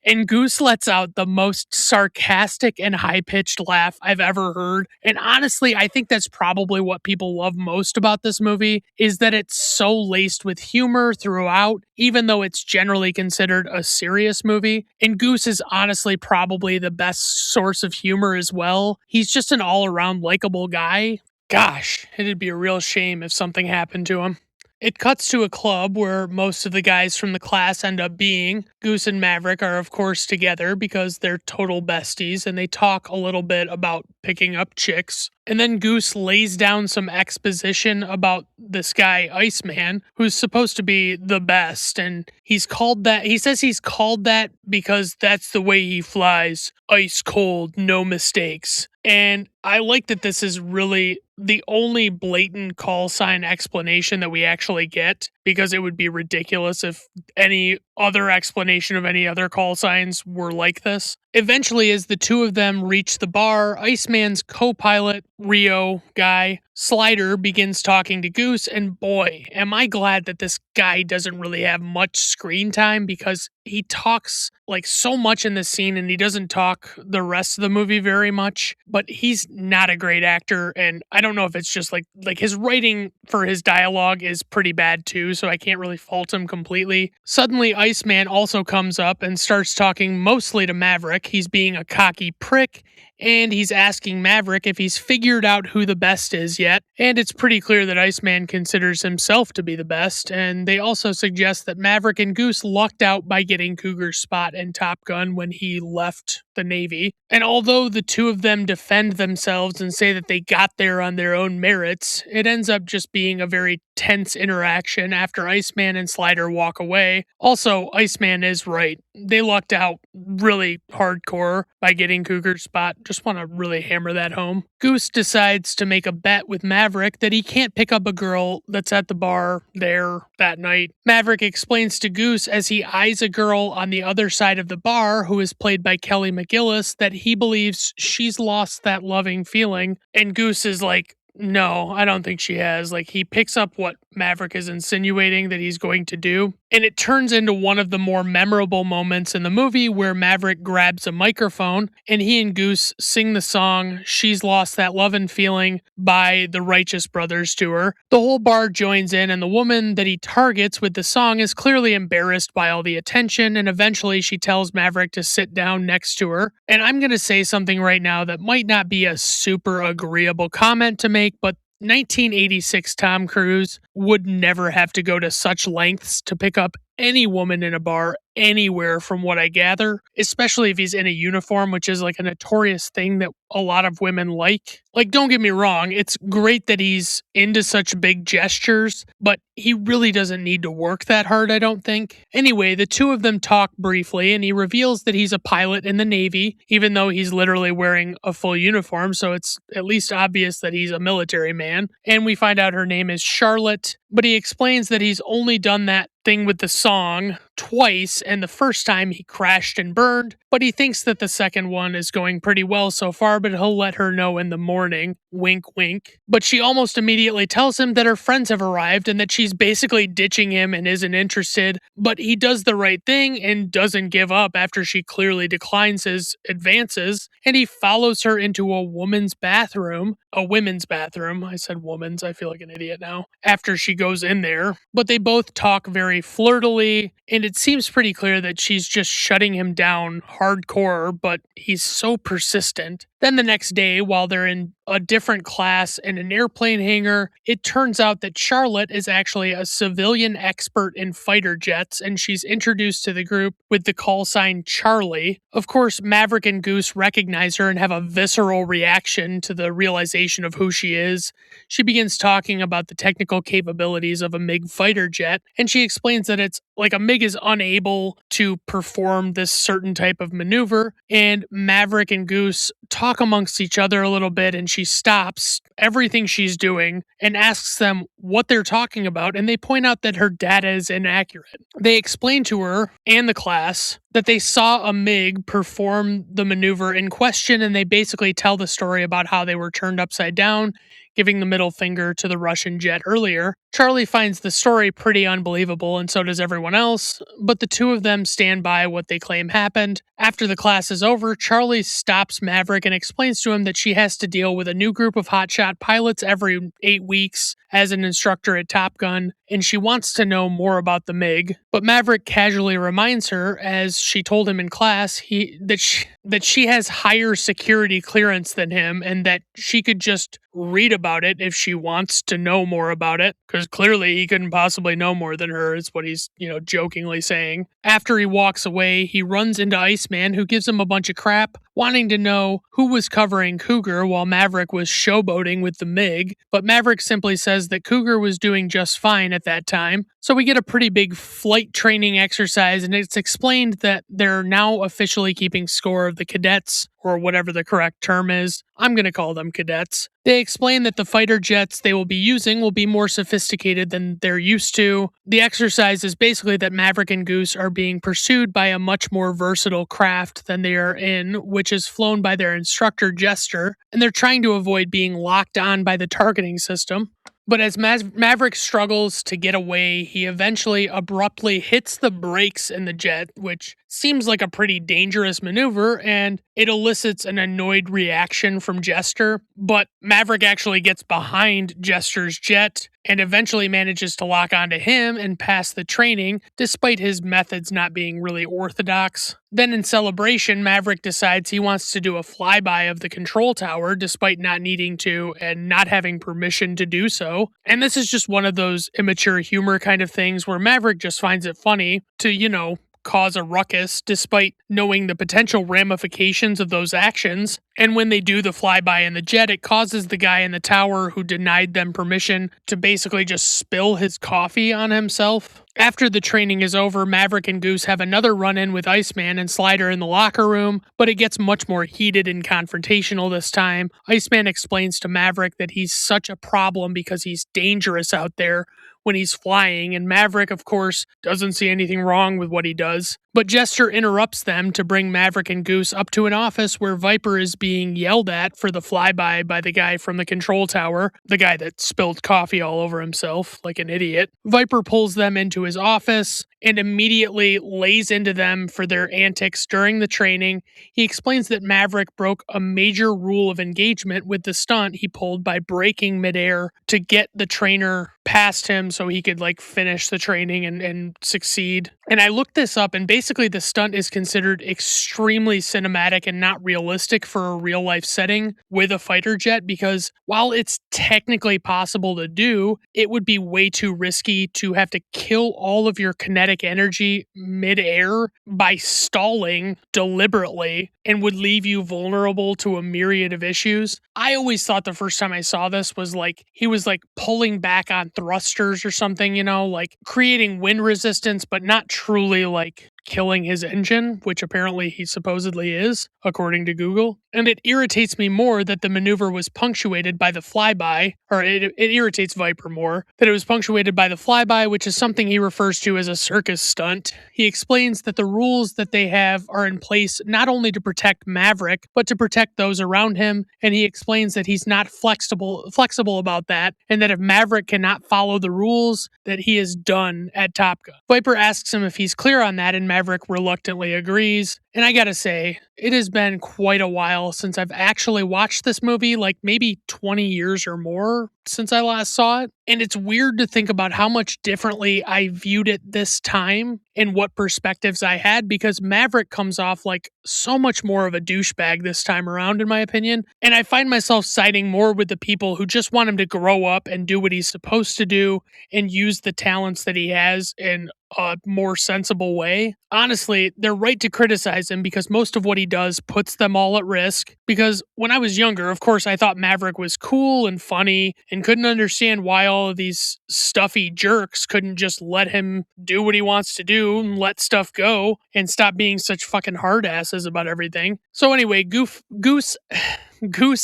And Goose lets out the most sarcastic and high-pitched laugh I've ever heard. And honestly, I think that's probably what people love most about this movie, is that it's so laced with humor throughout, even though it's generally considered a serious movie. And Goose is honestly probably the best source of humor as well. He's just an all-around likable guy. Gosh, it'd be a real shame if something happened to him. It cuts to a club where most of the guys from the class end up being. Goose and Maverick are, of course, together because they're total besties, and they talk a little bit about picking up chicks. And then Goose lays down some exposition about this guy, Iceman, who's supposed to be the best. And he says he's called that because that's the way he flies. Ice cold, no mistakes. And I like that this is really the only blatant call sign explanation that we actually get, because it would be ridiculous if any other explanation of any other call signs were like this. Eventually, as the two of them reach the bar, Iceman's co-pilot, Rio guy, Slider, begins talking to Goose, and boy, am I glad that this guy doesn't really have much screen time, because he talks like so much in this scene and he doesn't talk the rest of the movie very much, but he's not a great actor, and I don't know if it's just like his writing for his dialogue is pretty bad too, so I can't really fault him completely. Suddenly, Iceman also comes up and starts talking mostly to Maverick. He's being a cocky prick, and he's asking Maverick if he's figured out who the best is yet, and it's pretty clear that Iceman considers himself to be the best, and they also suggest that Maverick and Goose lucked out by getting Cougar's spot in Top Gun when he left the Navy. And although the two of them defend themselves and say that they got there on their own merits, it ends up just being a very tense interaction after Iceman and Slider walk away. Also, Iceman is right. They lucked out really hardcore by getting Cougar's spot. Just want to really hammer that home. Goose decides to make a bet with Maverick that he can't pick up a girl that's at the bar there that night. Maverick explains to Goose as he eyes a girl on the other side of the bar, who is played by Kelly McGillis, that he believes she's lost that loving feeling. And Goose is like, no, I don't think she has. Like, he picks up what Maverick is insinuating that he's going to do. And it turns into one of the more memorable moments in the movie, where Maverick grabs a microphone and he and Goose sing the song She's Lost That Lovin' Feeling by the Righteous Brothers to her. The whole bar joins in, and the woman that he targets with the song is clearly embarrassed by all the attention, and eventually she tells Maverick to sit down next to her. And I'm going to say something right now that might not be a super agreeable comment to make, but 1986 Tom Cruise would never have to go to such lengths to pick up any woman in a bar anywhere from what I gather, especially if he's in a uniform, which is like a notorious thing that a lot of women like. Like, don't get me wrong, it's great that he's into such big gestures, but he really doesn't need to work that hard, I don't think. Anyway, the two of them talk briefly, and he reveals that he's a pilot in the Navy, even though he's literally wearing a full uniform, so it's at least obvious that he's a military man. And we find out her name is Charlotte, but he explains that he's only done that thing with the song twice, and the first time he crashed and burned, but he thinks that the second one is going pretty well so far, but he'll let her know in the morning. Wink, wink. But she almost immediately tells him that her friends have arrived and that she's basically ditching him and isn't interested, but he does the right thing and doesn't give up after she clearly declines his advances, and he follows her into a women's bathroom. A women's bathroom. I said woman's. I feel like an idiot now. After she goes in there. But they both talk very flirtily, and it seems pretty clear that she's just shutting him down hardcore, but he's so persistent. Then the next day, while they're in a different class in an airplane hangar, it turns out that Charlotte is actually a civilian expert in fighter jets, and she's introduced to the group with the call sign Charlie. Of course, Maverick and Goose recognize her and have a visceral reaction to the realization of who she is. She begins talking about the technical capabilities of a MiG fighter jet, and she explains that it's like a MiG is unable to perform this certain type of maneuver, and Maverick and Goose talk amongst each other a little bit, and she stops everything she's doing and asks them what they're talking about, and they point out that her data is inaccurate. They explain to her and the class that they saw a MiG perform the maneuver in question, and they basically tell the story about how they were turned upside down, giving the middle finger to the Russian jet earlier. Charlie finds the story pretty unbelievable, and so does everyone else, but the two of them stand by what they claim happened. After the class is over, Charlie stops Maverick and explains to him that she has to deal with a new group of hotshot pilots every 8 weeks as an instructor at Top Gun, and she wants to know more about the MiG. But Maverick casually reminds her, as she told him in class, that she has higher security clearance than him, and that she could just read about it if she wants to know more about it, because clearly he couldn't possibly know more than her, is what he's, jokingly saying. After he walks away, he runs into Iceman, who gives him a bunch of crap, wanting to know who was covering Cougar while Maverick was showboating with the MiG, but Maverick simply says that Cougar was doing just fine at that time. So we get a pretty big flight training exercise, and it's explained that they're now officially keeping score of the cadets, or whatever the correct term is. I'm going to call them cadets. They explain that the fighter jets they will be using will be more sophisticated than they're used to. The exercise is basically that Maverick and Goose are being pursued by a much more versatile craft than they are in, which is flown by their instructor Jester, and they're trying to avoid being locked on by the targeting system. But as Maverick struggles to get away, he eventually abruptly hits the brakes in the jet, which seems like a pretty dangerous maneuver, and it elicits an annoyed reaction from Jester. But Maverick actually gets behind Jester's jet and eventually manages to lock onto him and pass the training, despite his methods not being really orthodox. Then in celebration, Maverick decides he wants to do a flyby of the control tower despite not needing to and not having permission to do so. And this is just one of those immature humor kind of things where Maverick just finds it funny to, cause a ruckus despite knowing the potential ramifications of those actions. And when they do the flyby in the jet, it causes the guy in the tower who denied them permission to basically just spill his coffee on himself. After the training is over, Maverick and Goose have another run-in with Iceman and Slider in the locker room, but it gets much more heated and confrontational this time. Iceman explains to Maverick that he's such a problem because he's dangerous out there when he's flying, and Maverick, of course, doesn't see anything wrong with what he does. But Jester interrupts them to bring Maverick and Goose up to an office where Viper is being yelled at for the flyby by the guy from the control tower, the guy that spilled coffee all over himself like an idiot. Viper pulls them into his office and immediately lays into them for their antics during the training. He explains that Maverick broke a major rule of engagement with the stunt he pulled by braking midair to get the trainer past him so he could finish the training and succeed. And I looked this up, and basically the stunt is considered extremely cinematic and not realistic for a real life setting with a fighter jet, because while it's technically possible to do, it would be way too risky to have to kill all of your kinetic kinetic energy midair by stalling deliberately and would leave you vulnerable to a myriad of issues. I always thought the first time I saw this was like he was like pulling back on thrusters or something, like creating wind resistance, but not truly like killing his engine, which apparently he supposedly is, according to Google. And it irritates me more that the maneuver was punctuated by the flyby, or it irritates Viper more, that it was punctuated by the flyby, which is something he refers to as a circus stunt. He explains that the rules that they have are in place not only to protect Maverick, but to protect those around him, and he explains that he's not flexible about that, and that if Maverick cannot follow the rules, that he is done at Top Gun. Viper asks him if he's clear on that, and Maverick reluctantly agrees. And I gotta say, it has been quite a while since I've actually watched this movie, like maybe 20 years or more since I last saw it. And it's weird to think about how much differently I viewed it this time and what perspectives I had, because Maverick comes off like so much more of a douchebag this time around, in my opinion. And I find myself siding more with the people who just want him to grow up and do what he's supposed to do and use the talents that he has in a more sensible way. Honestly, they're right to criticize him because most of what he does puts them all at risk. Because when I was younger, of course, I thought Maverick was cool and funny and couldn't understand why all of these stuffy jerks couldn't just let him do what he wants to do and let stuff go and stop being such fucking hard asses about everything. So anyway, Goose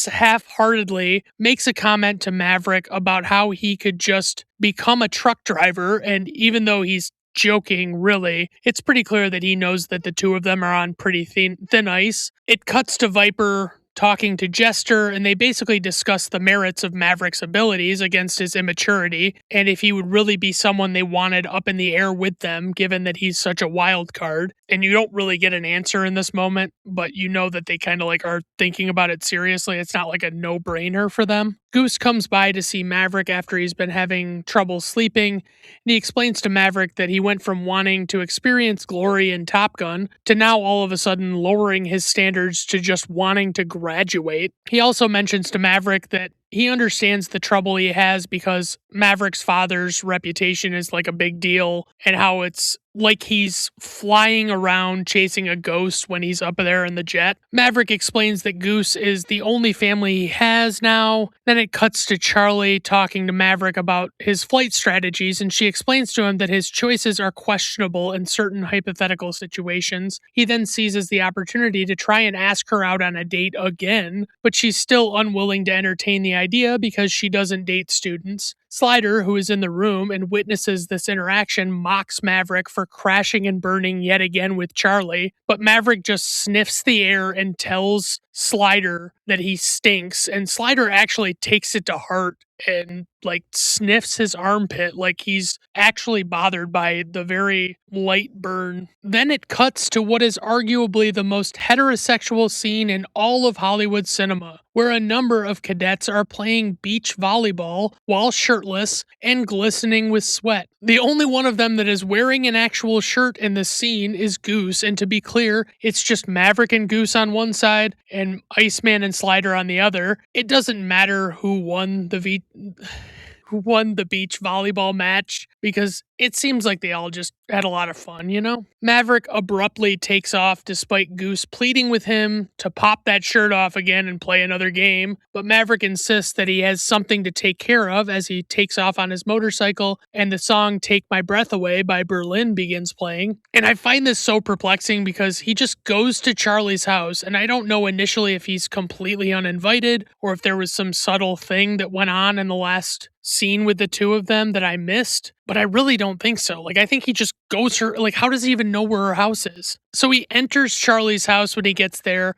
half-heartedly makes a comment to Maverick about how he could just become a truck driver, and even though he's joking, really, it's pretty clear that he knows that the two of them are on pretty thin ice. It cuts to Viper talking to Jester, and they basically discuss the merits of Maverick's abilities against his immaturity, and if he would really be someone they wanted up in the air with them, given that he's such a wild card. And you don't really get an answer in this moment, but you know that they kind of like are thinking about it seriously. It's not like a no-brainer for them. Goose comes by to see Maverick after he's been having trouble sleeping, and he explains to Maverick that he went from wanting to experience glory in Top Gun to now all of a sudden lowering his standards to just wanting to graduate. He also mentions to Maverick that he understands the trouble he has because Maverick's father's reputation is like a big deal, and how it's like he's flying around chasing a ghost when he's up there in the jet. Maverick explains that Goose is the only family he has now. Then it cuts to Charlie talking to Maverick about his flight strategies, and she explains to him that his choices are questionable in certain hypothetical situations. He then seizes the opportunity to try and ask her out on a date again, but she's still unwilling to entertain the idea because she doesn't date students. Slider, who is in the room and witnesses this interaction, mocks Maverick for crashing and burning yet again with Charlie, but Maverick just sniffs the air and tells Slider that he stinks, and Slider actually takes it to heart and like sniffs his armpit like he's actually bothered by the very light burn. Then it cuts to what is arguably the most heterosexual scene in all of Hollywood cinema, where a number of cadets are playing beach volleyball while shirtless and glistening with sweat. The only one of them that is wearing an actual shirt in this scene is Goose, and to be clear, it's just Maverick and Goose on one side and Iceman and Slider on the other. It doesn't matter who won the beach volleyball match, because it seems like they all just had a lot of fun, Maverick abruptly takes off despite Goose pleading with him to pop that shirt off again and play another game, but Maverick insists that he has something to take care of as he takes off on his motorcycle, and the song Take My Breath Away by Berlin begins playing. And I find this so perplexing because he just goes to Charlie's house, and I don't know initially if he's completely uninvited or if there was some subtle thing that went on in the last scene with the two of them that I missed, but I really don't think so. Like, I think he just goes her, like, how does he even know where her house is? So he enters Charlie's house when he gets there,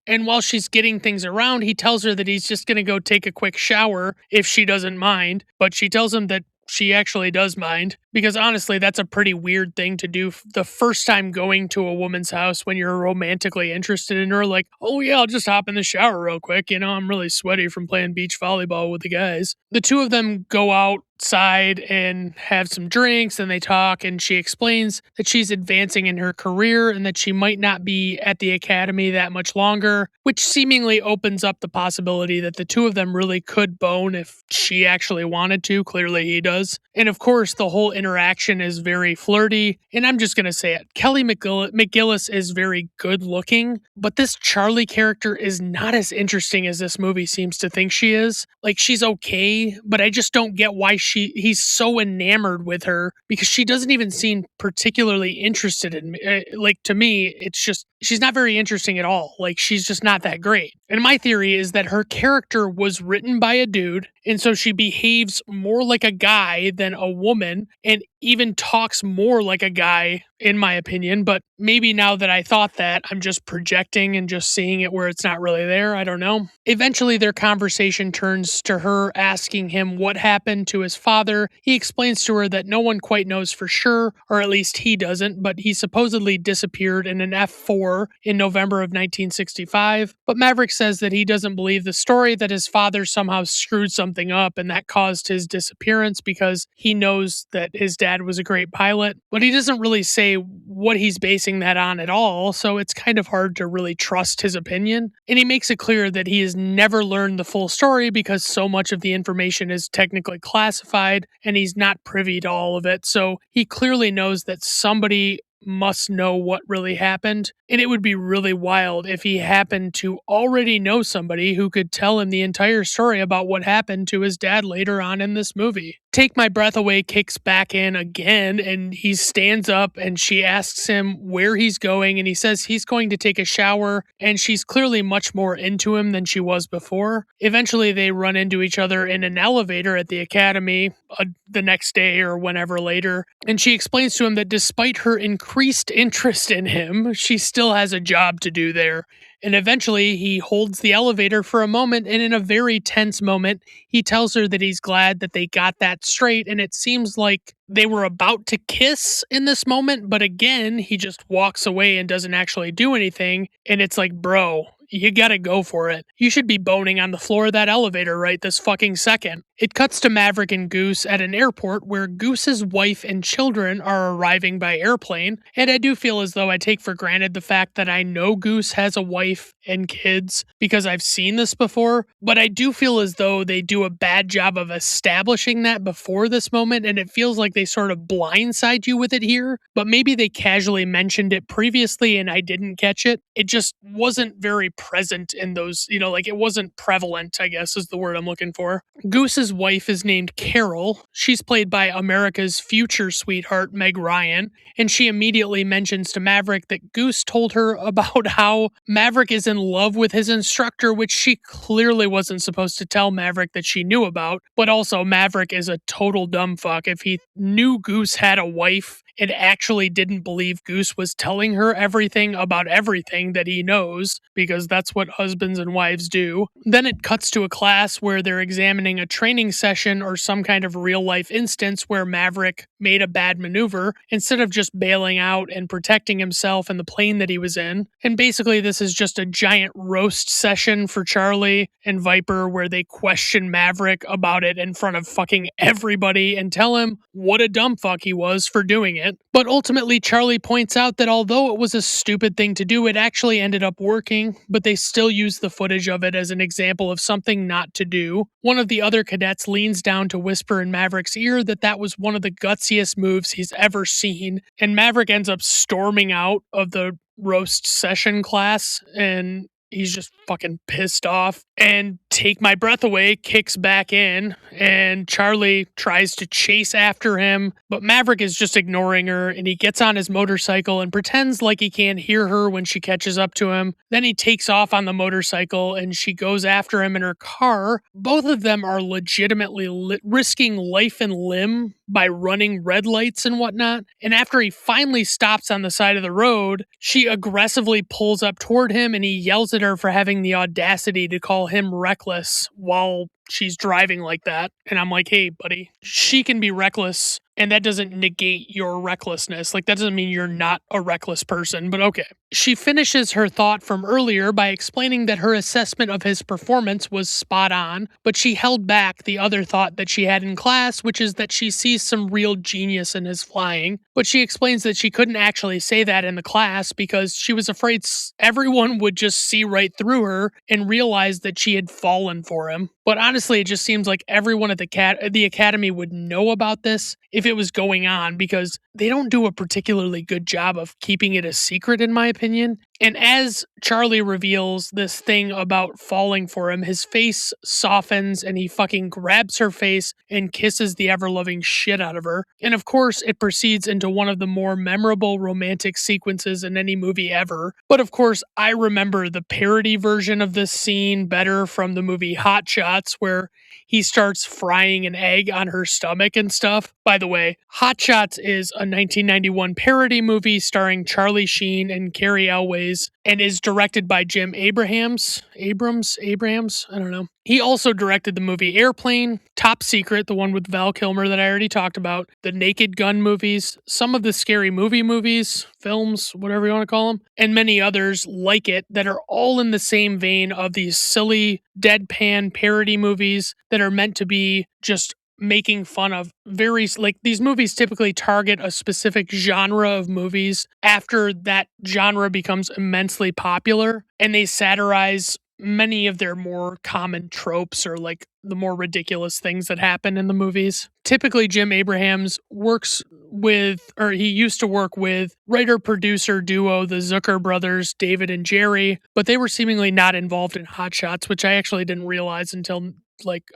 and while she's getting things around, he tells her that he's just going to go take a quick shower if she doesn't mind, but she tells him that she actually does mind, because honestly, that's a pretty weird thing to do the first time going to a woman's house when you're romantically interested in her. Like, oh yeah, I'll just hop in the shower real quick. I'm really sweaty from playing beach volleyball with the guys. The two of them go outside and have some drinks, and they talk, and she explains that she's advancing in her career and that she might not be at the academy that much longer, which seemingly opens up the possibility that the two of them really could bone if she actually wanted to. Clearly he does. And of course, the whole interaction is very flirty, and I'm just going to say it. Kelly McGillis is very good looking, but this Charlie character is not as interesting as this movie seems to think she is. Like, she's okay, but I just don't get why he's so enamored with her, because she doesn't even seem particularly interested in me. Like, to me, it's just, she's not very interesting at all. Like, she's just not that great. And my theory is that her character was written by a dude, and so she behaves more like a guy than a woman, and even talks more like a guy, in my opinion. But maybe now that I thought that, I'm just projecting and just seeing it where it's not really there. I don't know. Eventually, their conversation turns to her asking him what happened to his father. He explains to her that no one quite knows for sure, or at least he doesn't, but he supposedly disappeared in an F4 in November of 1965. But Maverick says that he doesn't believe the story, that his father somehow screwed something up and that caused his disappearance, because he knows that his dad was a great pilot. But he doesn't really say what he's basing that on at all, so it's kind of hard to really trust his opinion. And he makes it clear that he has never learned the full story because so much of the information is technically classified and he's not privy to all of it. So he clearly knows that somebody must know what really happened, and it would be really wild if he happened to already know somebody who could tell him the entire story about what happened to his dad later on in this movie. Take My Breath Away kicks back in again, and he stands up and she asks him where he's going, and he says he's going to take a shower, and she's clearly much more into him than she was before. Eventually they run into each other in an elevator at the academy the next day or whenever later, and she explains to him that despite her increased interest in him, she still has a job to do there. And eventually he holds the elevator for a moment, and in a very tense moment, he tells her that he's glad that they got that straight, and it seems like they were about to kiss in this moment, but again, he just walks away and doesn't actually do anything, and it's like, bro, you gotta go for it. You should be boning on the floor of that elevator right this fucking second. It cuts to Maverick and Goose at an airport where Goose's wife and children are arriving by airplane, and I do feel as though I take for granted the fact that I know Goose has a wife and kids because I've seen this before, but I do feel as though they do a bad job of establishing that before this moment, and it feels like they sort of blindside you with it here, but maybe they casually mentioned it previously and I didn't catch it. It just wasn't very present in those, like it wasn't prevalent, I guess is the word I'm looking for. Goose's wife is named Carol. She's played by America's future sweetheart, Meg Ryan, and she immediately mentions to Maverick that Goose told her about how Maverick is in love with his instructor, which she clearly wasn't supposed to tell Maverick that she knew about, but also Maverick is a total dumb fuck if he knew Goose had a wife and actually didn't believe Goose was telling her everything about everything that he knows, because that's what husbands and wives do. Then it cuts to a class where they're examining a training session or some kind of real life instance where Maverick made a bad maneuver instead of just bailing out and protecting himself and the plane that he was in. And basically this is just a giant roast session for Charlie and Viper where they question Maverick about it in front of fucking everybody and tell him what a dumb fuck he was for doing it. But ultimately, Charlie points out that although it was a stupid thing to do, it actually ended up working, but they still use the footage of it as an example of something not to do. One of the other cadets leans down to whisper in Maverick's ear that that was one of the gutsiest moves he's ever seen, and Maverick ends up storming out of the roast session class, and he's just fucking pissed off. And Take My Breath Away kicks back in, and Charlie tries to chase after him, but Maverick is just ignoring her, and he gets on his motorcycle and pretends like he can't hear her when she catches up to him. Then he takes off on the motorcycle, and she goes after him in her car. Both of them are legitimately risking life and limb by running red lights and whatnot, and after he finally stops on the side of the road, she aggressively pulls up toward him, and he yells at her for having the audacity to call him reckless while she's driving like that. And I'm like, hey, buddy, she can be reckless, and that doesn't negate your recklessness. Like, that doesn't mean you're not a reckless person, but okay. She finishes her thought from earlier by explaining that her assessment of his performance was spot on, but she held back the other thought that she had in class, which is that she sees some real genius in his flying. But she explains that she couldn't actually say that in the class because she was afraid everyone would just see right through her and realize that she had fallen for him. But honestly, it just seems like everyone at the academy would know about this if it was going on, because they don't do a particularly good job of keeping it a secret, in my opinion. And as Charlie reveals this thing about falling for him, his face softens and he fucking grabs her face and kisses the ever-loving shit out of her. And of course, it proceeds into one of the more memorable romantic sequences in any movie ever. But of course, I remember the parody version of this scene better from the movie Hot Shots, where he starts frying an egg on her stomach and stuff. By the way, Hot Shots is a 1991 parody movie starring Charlie Sheen and Carrie Elways, and is directed by Jim Abrahams. I don't know. He also directed the movie Airplane, Top Secret, the one with Val Kilmer that I already talked about, the Naked Gun movies, some of the Scary Movie movies, films, whatever you want to call them, and many others like it that are all in the same vein of these silly, deadpan parody movies that are meant to be just making fun of these movies typically target a specific genre of movies after that genre becomes immensely popular, and they satirize many of their more common tropes or like the more ridiculous things that happen in the movies. Typically, Jim Abrahams he used to work with writer-producer duo the Zucker brothers, David and Jerry, but they were seemingly not involved in Hot Shots, which I actually didn't realize until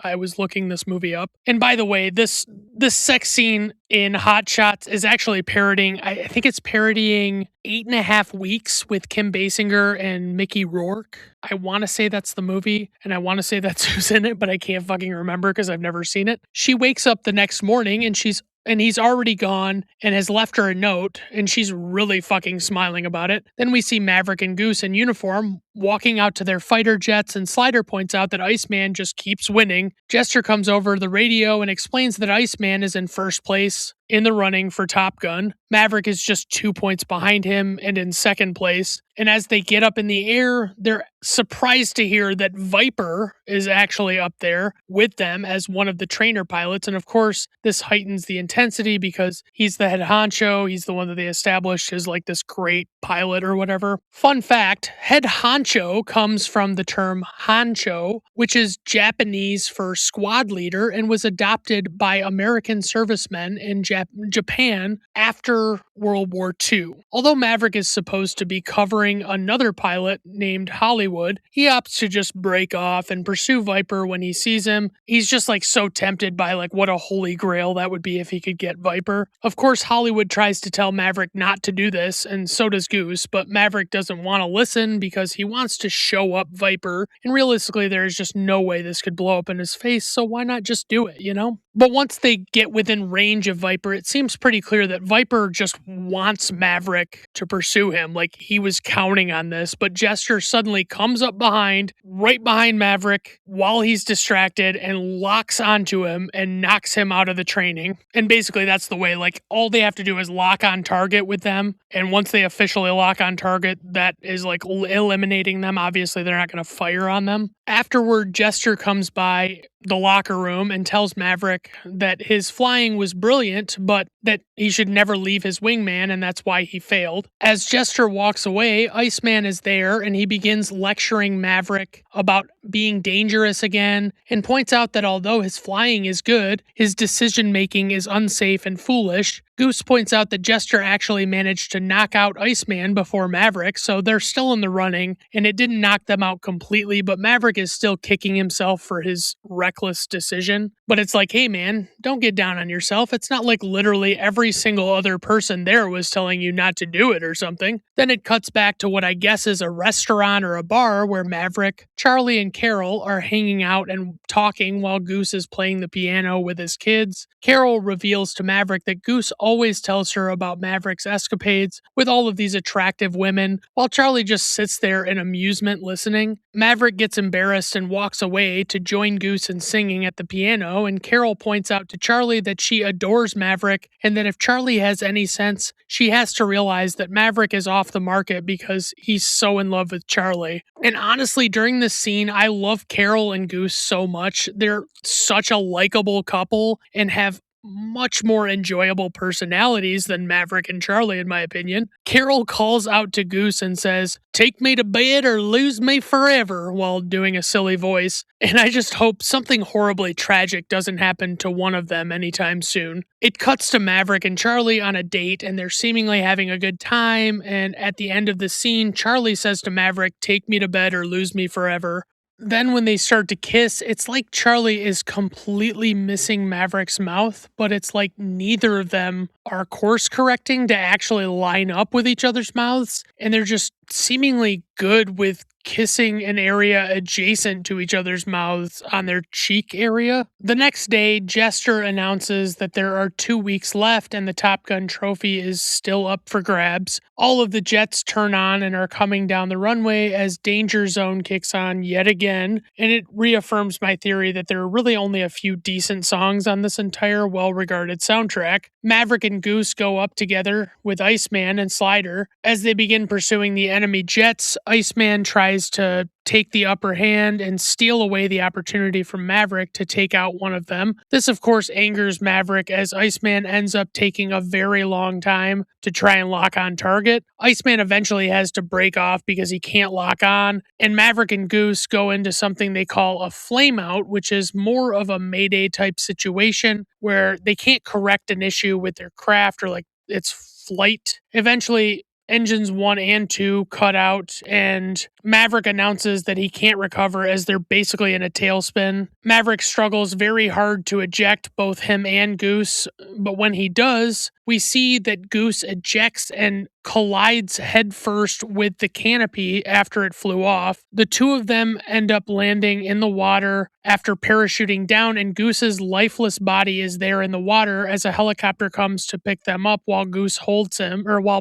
I was looking this movie up. And by the way, this sex scene in Hot Shots is actually parodying, I think it's parodying 8.5 Weeks with Kim Basinger and Mickey Rourke. I want to say that's the movie, and I want to say that's who's in it, but I can't fucking remember because I've never seen it. She wakes up the next morning and he's already gone and has left her a note, and she's really fucking smiling about it. Then we see Maverick and Goose in uniform walking out to their fighter jets, and Slider points out that Iceman just keeps winning. Jester comes over the radio and explains that Iceman is in first place in the running for Top Gun. Maverick is just 2 points behind him and in second place. And as they get up in the air, they're surprised to hear that Viper is actually up there with them as one of the trainer pilots. And of course, this heightens the intensity because he's the head honcho. He's the one that they established as like this great pilot or whatever. Fun fact, head honcho comes from the term hancho, which is Japanese for squad leader, and was adopted by American servicemen in Japan after World War II. Although Maverick is supposed to be covering another pilot named Hollywood, he opts to just break off and pursue Viper when he sees him. He's just so tempted by what a holy grail that would be if he could get Viper. Of course, Hollywood tries to tell Maverick not to do this, and so does Goose, but Maverick doesn't want to listen because he wants to show up Viper, and realistically there is just no way this could blow up in his face, so why not just do it, you know? But once they get within range of Viper, it seems pretty clear that Viper just wants Maverick to pursue him. He was counting on this, but Jester suddenly comes up right behind Maverick while he's distracted and locks onto him and knocks him out of the training. And basically that's the way, all they have to do is lock on target with them. And once they officially lock on target, that is eliminating them. Obviously, they're not going to fire on them. Afterward, Jester comes by the locker room and tells Maverick that his flying was brilliant, but that he should never leave his wingman, and that's why he failed. As Jester walks away, Iceman is there, and he begins lecturing Maverick about being dangerous again, and points out that although his flying is good, his decision-making is unsafe and foolish. Goose points out that Jester actually managed to knock out Iceman before Maverick, so they're still in the running, and it didn't knock them out completely, but Maverick is still kicking himself for his reckless decision. But it's hey man, don't get down on yourself. It's not literally every single other person there was telling you not to do it or something. Then it cuts back to what I guess is a restaurant or a bar where Maverick, Charlie, and Carol are hanging out and talking while Goose is playing the piano with his kids. Carol reveals to Maverick that Goose always tells her about Maverick's escapades with all of these attractive women, while Charlie just sits there in amusement listening. Maverick gets embarrassed and walks away to join Goose in singing at the piano, and Carol points out to Charlie that she adores Maverick, and that if Charlie has any sense, she has to realize that Maverick is off the market because he's so in love with Charlie. And honestly, during this scene, I love Carol and Goose so much. They're such a likable couple and have much more enjoyable personalities than Maverick and Charlie, in my opinion. Carol calls out to Goose and says, "Take me to bed or lose me forever," while doing a silly voice. And I just hope something horribly tragic doesn't happen to one of them anytime soon. It cuts to Maverick and Charlie on a date, and they're seemingly having a good time. And at the end of the scene, Charlie says to Maverick, "Take me to bed or lose me forever." Then when they start to kiss, it's like Charlie is completely missing Maverick's mouth, but it's like neither of them are course correcting to actually line up with each other's mouths, and they're just seemingly good with kissing an area adjacent to each other's mouths on their cheek area. The next day, Jester announces that there are 2 weeks left and the Top Gun trophy is still up for grabs. All of the jets turn on and are coming down the runway as Danger Zone kicks on yet again, and it reaffirms my theory that there are really only a few decent songs on this entire well-regarded soundtrack. Maverick and Goose go up together with Iceman and Slider. As they begin pursuing the enemy jets, Iceman tries to take the upper hand and steal away the opportunity from Maverick to take out one of them. This, of course, angers Maverick as Iceman ends up taking a very long time to try and lock on target. Iceman eventually has to break off because he can't lock on, and Maverick and Goose go into something they call a flameout, which is more of a Mayday type situation where they can't correct an issue with their craft or like its flight. Eventually, engines 1 and 2 cut out, and Maverick announces that he can't recover as they're basically in a tailspin. Maverick struggles very hard to eject both him and Goose, but when he does, we see that Goose ejects and collides headfirst with the canopy after it flew off. The two of them end up landing in the water after parachuting down, and Goose's lifeless body is there in the water as a helicopter comes to pick them up while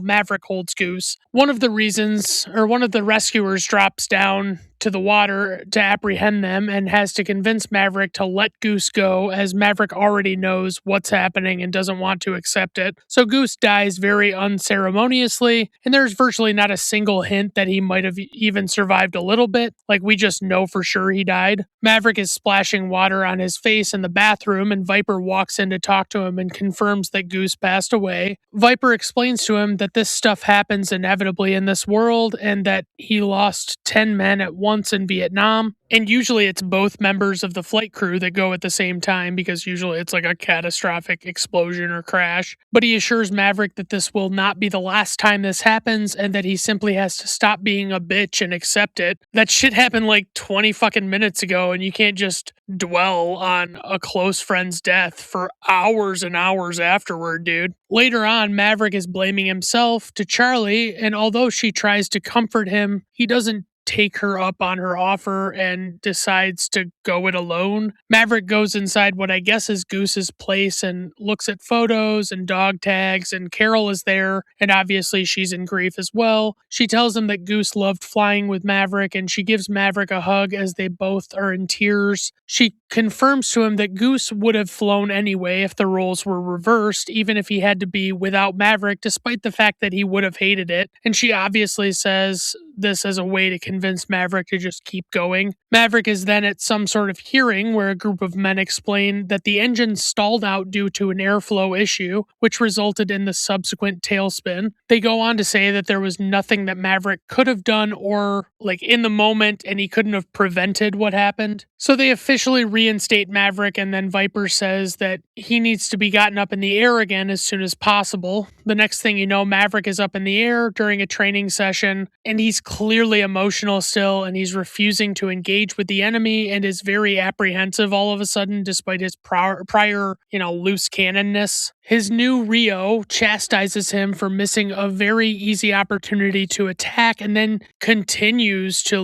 Maverick holds Goose. One of the rescuers drops down to the water to apprehend them and has to convince Maverick to let Goose go, as Maverick already knows what's happening and doesn't want to accept it. So Goose dies very unceremoniously, and there's virtually not a single hint that he might have even survived a little bit. Like, we just know for sure he died. Maverick is splashing water on his face in the bathroom, and Viper walks in to talk to him and confirms that Goose passed away. Viper explains to him that this stuff happens inevitably in this world, and that he lost 10 men at once in Vietnam, and usually it's both members of the flight crew that go at the same time because usually it's like a catastrophic explosion or crash. But he assures Maverick that this will not be the last time this happens and that he simply has to stop being a bitch and accept it. That shit happened like 20 fucking minutes ago, and you can't just dwell on a close friend's death for hours and hours afterward, dude. Later on, Maverick is blaming himself to Charlie, and although she tries to comfort him, he doesn't take her up on her offer and decides to go it alone. Maverick goes inside what I guess is Goose's place and looks at photos and dog tags, and Carol is there, and obviously she's in grief as well. She tells him that Goose loved flying with Maverick, and she gives Maverick a hug as they both are in tears. She confirms to him that Goose would have flown anyway if the roles were reversed, even if he had to be without Maverick, despite the fact that he would have hated it. And she obviously says this as a way to convince Maverick to just keep going. Maverick is then at some sort of hearing where a group of men explain that the engine stalled out due to an airflow issue, which resulted in the subsequent tailspin. They go on to say that there was nothing that Maverick could have done or like in the moment, and he couldn't have prevented what happened. So they officially reinstate Maverick, and then Viper says that he needs to be gotten up in the air again as soon as possible. The next thing you know, Maverick is up in the air during a training session, and he's clearly emotional still, and he's refusing to engage with the enemy and is very apprehensive all of a sudden despite his prior loose cannonness. His new Rio chastises him for missing a very easy opportunity to attack, and then continues to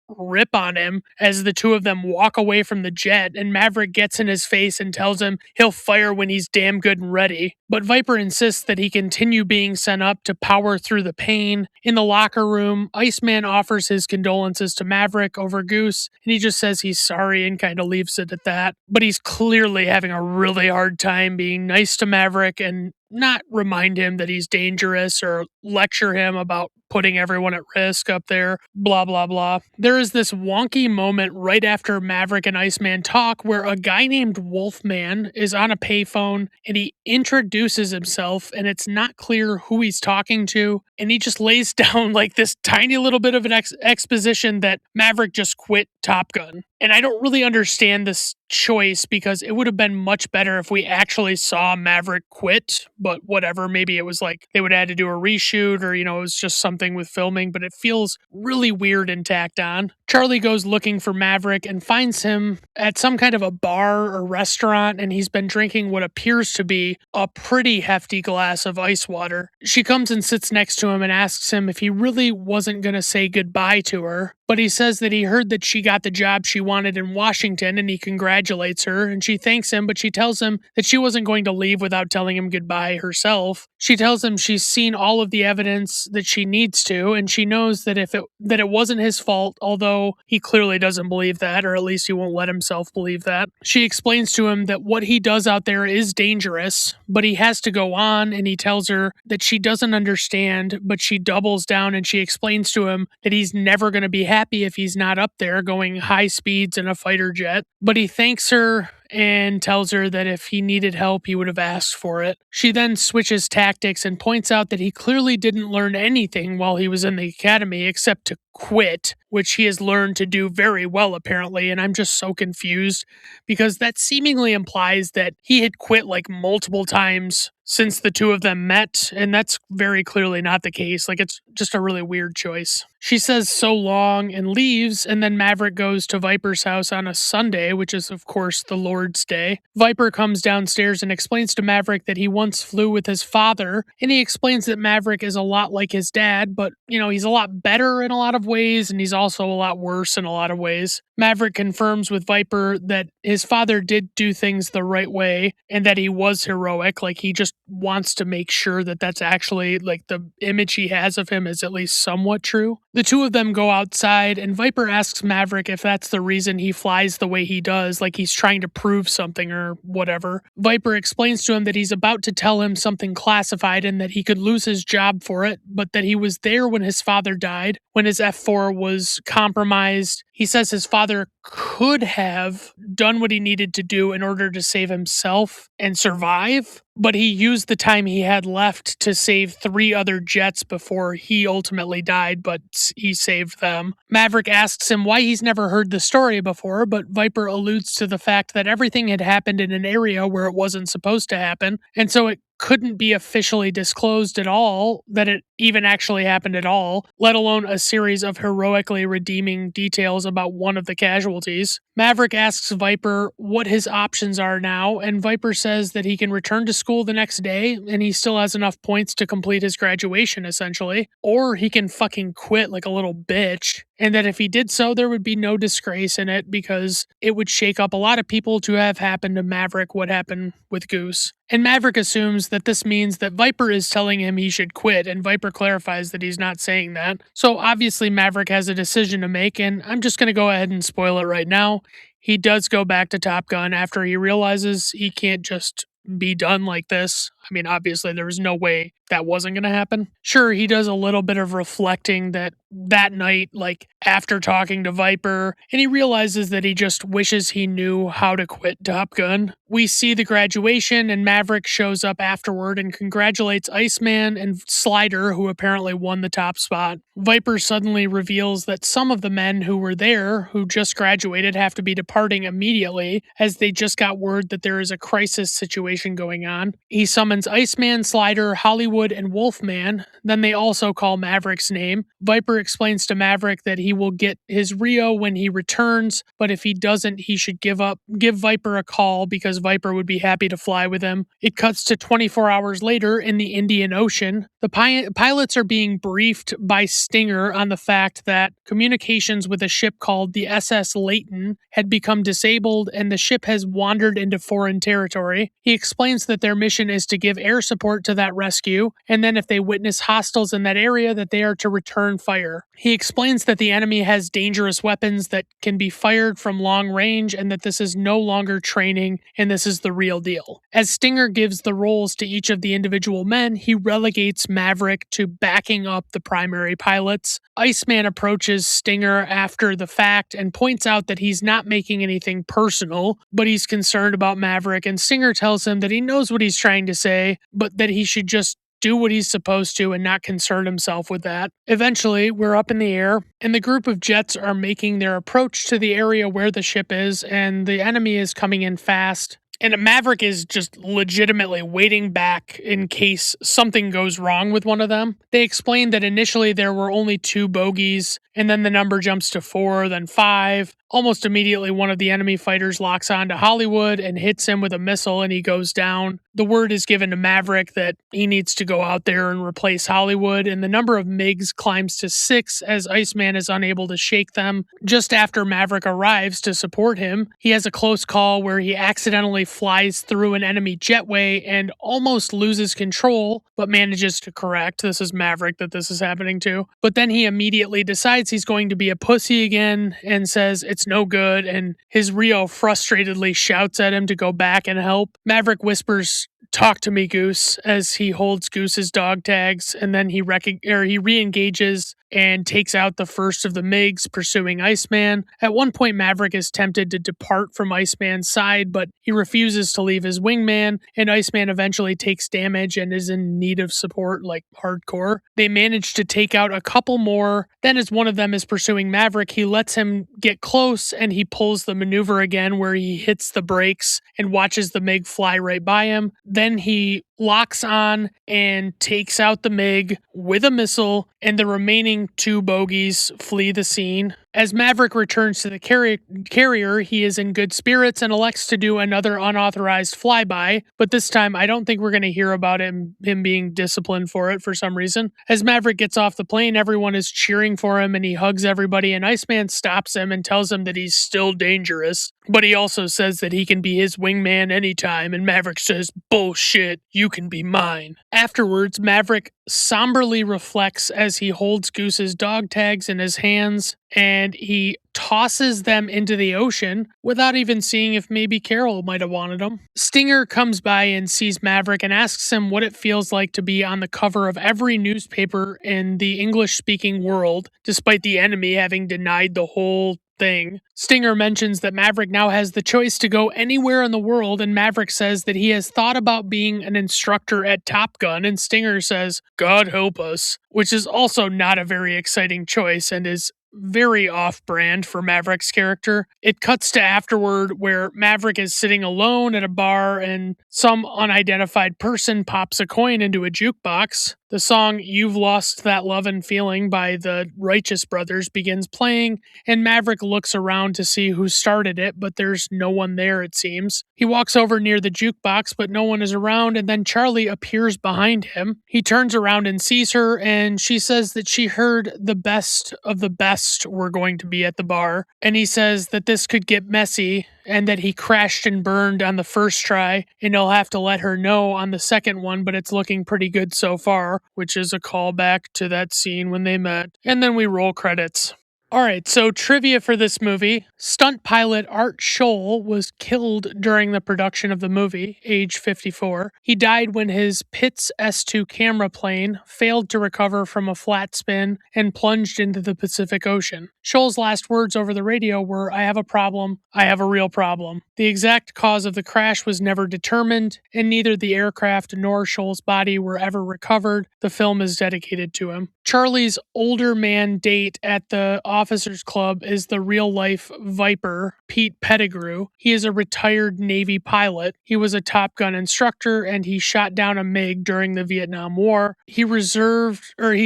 rip on him as the two of them walk away from the jet, and Maverick gets in his face and tells him he'll fire when he's damn good and ready. But Viper insists that he continue being sent up to power through the pain. In the locker room, Iceman offers his condolences to Maverick over Goose, and he just says he's sorry and kind of leaves it at that. But he's clearly having a really hard time being nice to Maverick, and not remind him that he's dangerous or lecture him about putting everyone at risk up there, blah, blah, blah. There is this wonky moment right after Maverick and Iceman talk where a guy named Wolfman is on a payphone and he introduces himself and it's not clear who he's talking to. And he just lays down like this tiny little bit of an exposition that Maverick just quit Top Gun. And I don't really understand this choice because it would have been much better if we actually saw Maverick quit, but whatever, maybe it was like they would have had to do a reshoot or, it was just something with filming, but it feels really weird and tacked on. Charlie goes looking for Maverick and finds him at some kind of a bar or restaurant, and he's been drinking what appears to be a pretty hefty glass of ice water. She comes and sits next to him and asks him if he really wasn't going to say goodbye to her, but he says that he heard that she got the job she wanted in Washington and he congratulates her, and she thanks him, but she tells him that she wasn't going to leave without telling him goodbye herself. She tells him she's seen all of the evidence that she needs to, and she knows that it wasn't his fault, although he clearly doesn't believe that, or at least he won't let himself believe that. She explains to him that what he does out there is dangerous, but he has to go on, and he tells her that she doesn't understand, but she doubles down and she explains to him that he's never going to be happy if he's not up there going high speeds in a fighter jet. But he thanks her and tells her that if he needed help, he would have asked for it. She then switches tactics and points out that he clearly didn't learn anything while he was in the academy except to quit, which he has learned to do very well apparently, and I'm just so confused because that seemingly implies that he had quit like multiple times since the two of them met, and that's very clearly not the case. Like, it's just a really weird choice. She says so long and leaves, and then Maverick goes to Viper's house on a Sunday, which is, of course, the Lord's Day. Viper comes downstairs and explains to Maverick that he once flew with his father, and he explains that Maverick is a lot like his dad, but, he's a lot better in a lot of ways, and he's also a lot worse in a lot of ways. Maverick confirms with Viper that his father did do things the right way, and that he was heroic, like he just wants to make sure that that's actually, like, the image he has of him is at least somewhat true. The two of them go outside, and Viper asks Maverick if that's the reason he flies the way he does, like he's trying to prove something or whatever. Viper explains to him that he's about to tell him something classified and that he could lose his job for it, but that he was there when his father died, when his F4 was compromised. He says his father could have done what he needed to do in order to save himself and survive, but he used the time he had left to save 3 other jets before he ultimately died, but he saved them. Maverick asks him why he's never heard the story before, but Viper alludes to the fact that everything had happened in an area where it wasn't supposed to happen, and so it couldn't be officially disclosed at all that it even actually happened at all, let alone a series of heroically redeeming details about one of the casualties. Maverick asks Viper what his options are now, and Viper says that he can return to school the next day, and he still has enough points to complete his graduation, essentially, or he can fucking quit like a little bitch, and that if he did so, there would be no disgrace in it because it would shake up a lot of people to have happened to Maverick what happened with Goose. And Maverick assumes that this means that Viper is telling him he should quit, and Viper clarifies that he's not saying that. So obviously Maverick has a decision to make, and I'm just going to go ahead and spoil it right now. He does go back to Top Gun after he realizes he can't just be done like this. I mean, obviously there was no way that wasn't going to happen. Sure, he does a little bit of reflecting that night, like after talking to Viper, and he realizes that he just wishes he knew how to quit Top Gun. We see the graduation, and Maverick shows up afterward and congratulates Iceman and Slider, who apparently won the top spot. Viper suddenly reveals that some of the men who were there, who just graduated, have to be departing immediately, as they just got word that there is a crisis situation going on. He summons Iceman, Slider, Hollywood, and Wolfman. Then they also call Maverick's name. Viper explains to Maverick that he will get his Rio when he returns, but if he doesn't, he should give Viper a call because Viper would be happy to fly with him. It cuts to 24 hours later in the Indian Ocean. The pilots are being briefed by Stinger on the fact that communications with a ship called the SS Layton had become disabled and the ship has wandered into foreign territory. He explains that their mission is to give air support to that rescue, and then if they witness hostiles in that area, that they are to return fire. fire. He explains that the enemy has dangerous weapons that can be fired from long range and that this is no longer training and this is the real deal. As Stinger gives the roles to each of the individual men, he relegates Maverick to backing up the primary pilots. Iceman approaches Stinger after the fact and points out that he's not making anything personal, but he's concerned about Maverick, and Stinger tells him that he knows what he's trying to say, but that he should just do what he's supposed to and not concern himself with that. Eventually, we're up in the air, and the group of jets are making their approach to the area where the ship is, and the enemy is coming in fast. And Maverick is just legitimately waiting back in case something goes wrong with one of them. They explain that initially there were only 2 bogeys, and then the number jumps to 4, then 5. Almost immediately, one of the enemy fighters locks on to Hollywood and hits him with a missile, and he goes down. The word is given to Maverick that he needs to go out there and replace Hollywood, and the number of MiGs climbs to 6 as Iceman is unable to shake them. Just after Maverick arrives to support him, he has a close call where he accidentally flies through an enemy jetway and almost loses control, but manages to correct. This is Maverick that this is happening to. But then he immediately decides he's going to be a pussy again and says it's no good, and his Rio frustratedly shouts at him to go back and help. Maverick whispers, "Talk to me, Goose," as he holds Goose's dog tags, and then he re-engages and takes out the first of the MiGs pursuing Iceman. At one point, Maverick is tempted to depart from Iceman's side, but he refuses to leave his wingman, and Iceman eventually takes damage and is in need of support, like hardcore. They manage to take out a couple more. Then as one of them is pursuing Maverick, he lets him get close, and he pulls the maneuver again where he hits the brakes and watches the MiG fly right by him. Then he locks on and takes out the MiG with a missile, and the remaining 2 bogeys flee the scene. As Maverick returns to the carrier, he is in good spirits and elects to do another unauthorized flyby, but this time I don't think we're going to hear about him being disciplined for it for some reason. As Maverick gets off the plane, everyone is cheering for him and he hugs everybody, and Iceman stops him and tells him that he's still dangerous, but he also says that he can be his wingman anytime, and Maverick says, "Bullshit, you can be mine." Afterwards, Maverick somberly reflects as he holds Goose's dog tags in his hands, and he tosses them into the ocean without even seeing if maybe Carol might have wanted them. Stinger comes by and sees Maverick and asks him what it feels like to be on the cover of every newspaper in the English-speaking world, despite the enemy having denied the whole thing. Stinger mentions that Maverick now has the choice to go anywhere in the world, and Maverick says that he has thought about being an instructor at Top Gun, and Stinger says, "God help us," which is also not a very exciting choice and is very off-brand for Maverick's character. It cuts to afterward where Maverick is sitting alone at a bar and some unidentified person pops a coin into a jukebox. The song "You've Lost That Lovin' Feeling" by the Righteous Brothers begins playing, and Maverick looks around to see who started it, but there's no one there, it seems. He walks over near the jukebox, but no one is around, and then Charlie appears behind him. He turns around and sees her, and she says that she heard the best of the best were going to be at the bar, and he says that this could get messy, and that he crashed and burned on the first try, and he'll have to let her know on the second one, but it's looking pretty good so far, which is a callback to that scene when they met. And then we roll credits. Alright, so trivia for this movie. Stunt pilot Art Scholl was killed during the production of the movie, age 54. He died when his Pitts S2 camera plane failed to recover from a flat spin and plunged into the Pacific Ocean. Scholl's last words over the radio were, "I have a problem. I have a real problem." The exact cause of the crash was never determined, and neither the aircraft nor Scholl's body were ever recovered. The film is dedicated to him. Charlie's older man date at the Officers Club is the real-life Viper, Pete Pettigrew. He is a retired Navy pilot. He was a Top Gun instructor, and he shot down a MiG during the Vietnam War. He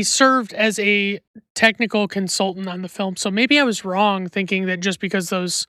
served as a technical consultant on the film. So maybe I was wrong thinking that just because those,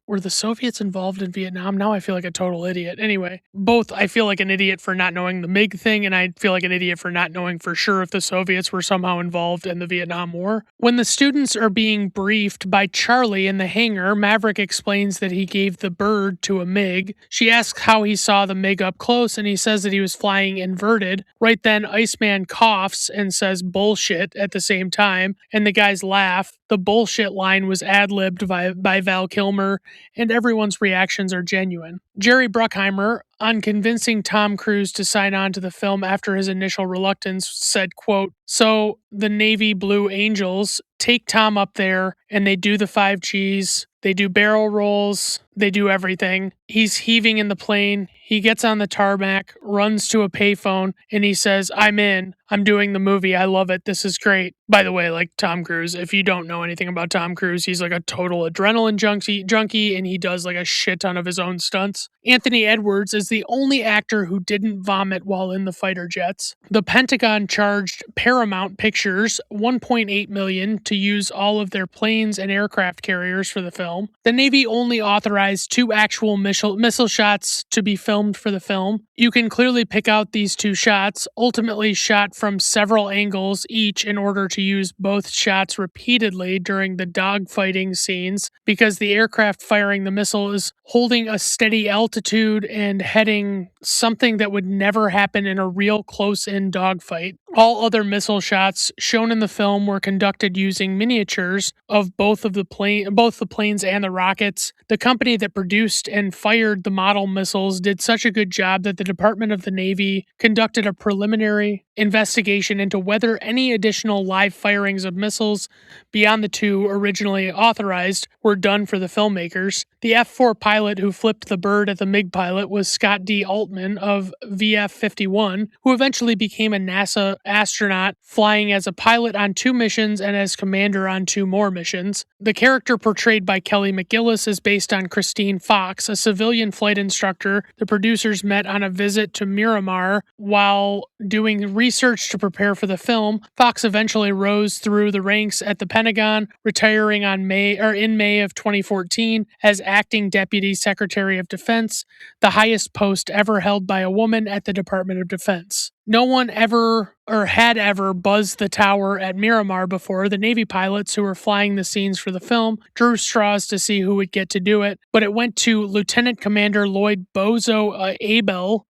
were the Soviets involved in Vietnam? Now I feel like a total idiot. Anyway, both I feel like an idiot for not knowing the MiG thing, and I feel like an idiot for not knowing for sure if the Soviets were somehow involved in the Vietnam War. When the students are being briefed by Charlie in the hangar, Maverick explains that he gave the bird to a MiG. She asks how he saw the MiG up close, and he says that he was flying inverted. Right then, Iceman coughs and says bullshit at the same time. time, and the guys laugh. The bullshit line was ad-libbed by Val Kilmer, and everyone's reactions are genuine. Jerry Bruckheimer, on convincing Tom Cruise to sign on to the film after his initial reluctance, said, quote, "So the Navy Blue Angels take Tom up there and they do the 5Gs, they do barrel rolls, they do everything. He's heaving in the plane. He gets on the tarmac, runs to a payphone, and he says, 'I'm in. I'm doing the movie. I love it. This is great.'" By the way, like Tom Cruise, if you don't know anything about Tom Cruise, he's like a total adrenaline junkie, and he does like a shit ton of his own stunts. Anthony Edwards is the only actor who didn't vomit while in the fighter jets. The Pentagon charged Paramount Pictures $1.8 million to use all of their planes and aircraft carriers for the film. The Navy only authorized 2 actual missile shots to be filmed for the film. You can clearly pick out these 2 shots, ultimately shot from several angles each in order to use both shots repeatedly during the dogfighting scenes, because the aircraft firing the missile is holding a steady altitude and heading something that would never happen in a real close-in dogfight. All other missile shots shown in the film were conducted using miniatures of both the planes and the rockets. The company that produced and fired the model missiles did such a good job that the Department of the Navy conducted a preliminary investigation into whether any additional live firings of missiles beyond the 2 originally authorized were done for the filmmakers. The F-4 pilot who flipped the bird at the MiG pilot was Scott D. Altman of VF-51, who eventually became a NASA astronaut, flying as a pilot on 2 missions and as commander on 2 more missions. The character portrayed by Kelly McGillis is based on Christine Fox, a civilian flight instructor the producers met on a visit to Miramar while doing research to prepare for the film. Fox eventually rose through the ranks at the Pentagon, retiring in May of 2014 as acting Deputy Secretary of Defense, the highest post ever held by a woman at the Department of Defense. No one had ever buzzed the tower at Miramar before. The Navy pilots who were flying the scenes for the film drew straws to see who would get to do it, but it went to Lieutenant Commander Lloyd Bozo Abel.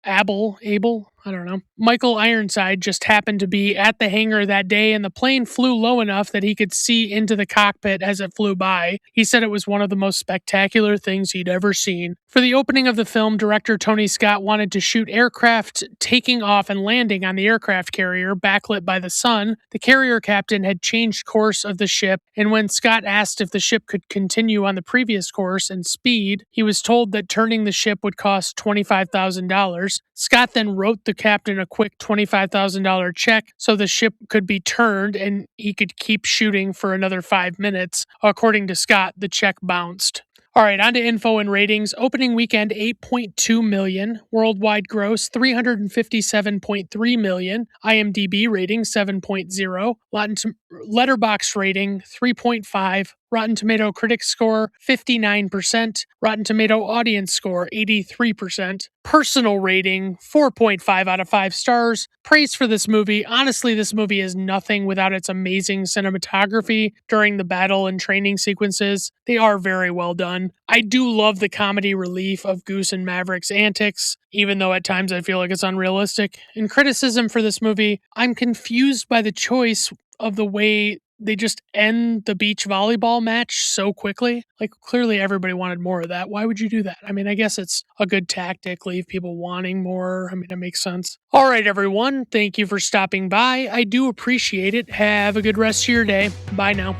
I don't know. Michael Ironside just happened to be at the hangar that day, and the plane flew low enough that he could see into the cockpit as it flew by. He said it was one of the most spectacular things he'd ever seen. For the opening of the film, director Tony Scott wanted to shoot aircraft taking off and landing on the aircraft carrier, backlit by the sun. The carrier captain had changed course of the ship, and when Scott asked if the ship could continue on the previous course and speed, he was told that turning the ship would cost $25,000. Scott then wrote the captain a quick $25,000 check so the ship could be turned and he could keep shooting for another 5 minutes. According to Scott, the check bounced. All right, on to info and ratings. Opening weekend, 8.2 million. Worldwide gross, 357.3 million. IMDb rating, 7.0. Letterboxd rating, 3.5. Rotten Tomato Critics score, 59%. Rotten Tomato Audience score, 83%. Personal rating, 4.5 out of 5 stars. Praise for this movie. Honestly, this movie is nothing without its amazing cinematography during the battle and training sequences. They are very well done. I do love the comedy relief of Goose and Maverick's antics, even though at times I feel like it's unrealistic. In criticism for this movie, I'm confused by the choice of the way they just end the beach volleyball match so quickly. Like, clearly everybody wanted more of that. Why would you do that? I mean, I guess it's a good tactic, leave people wanting more. I mean, it makes sense. All right, everyone. Thank you for stopping by. I do appreciate it. Have a good rest of your day. Bye now.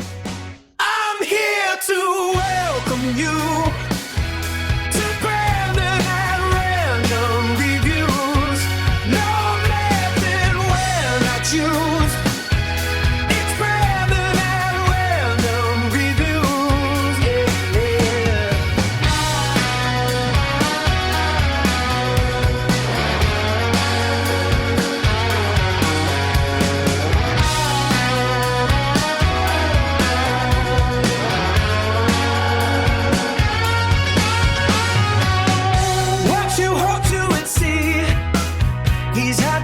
I'm here to welcome you to Brandon at Random Reviews. No method when I choose. It's Brandon at Random Reviews. What you hope to and see, he's had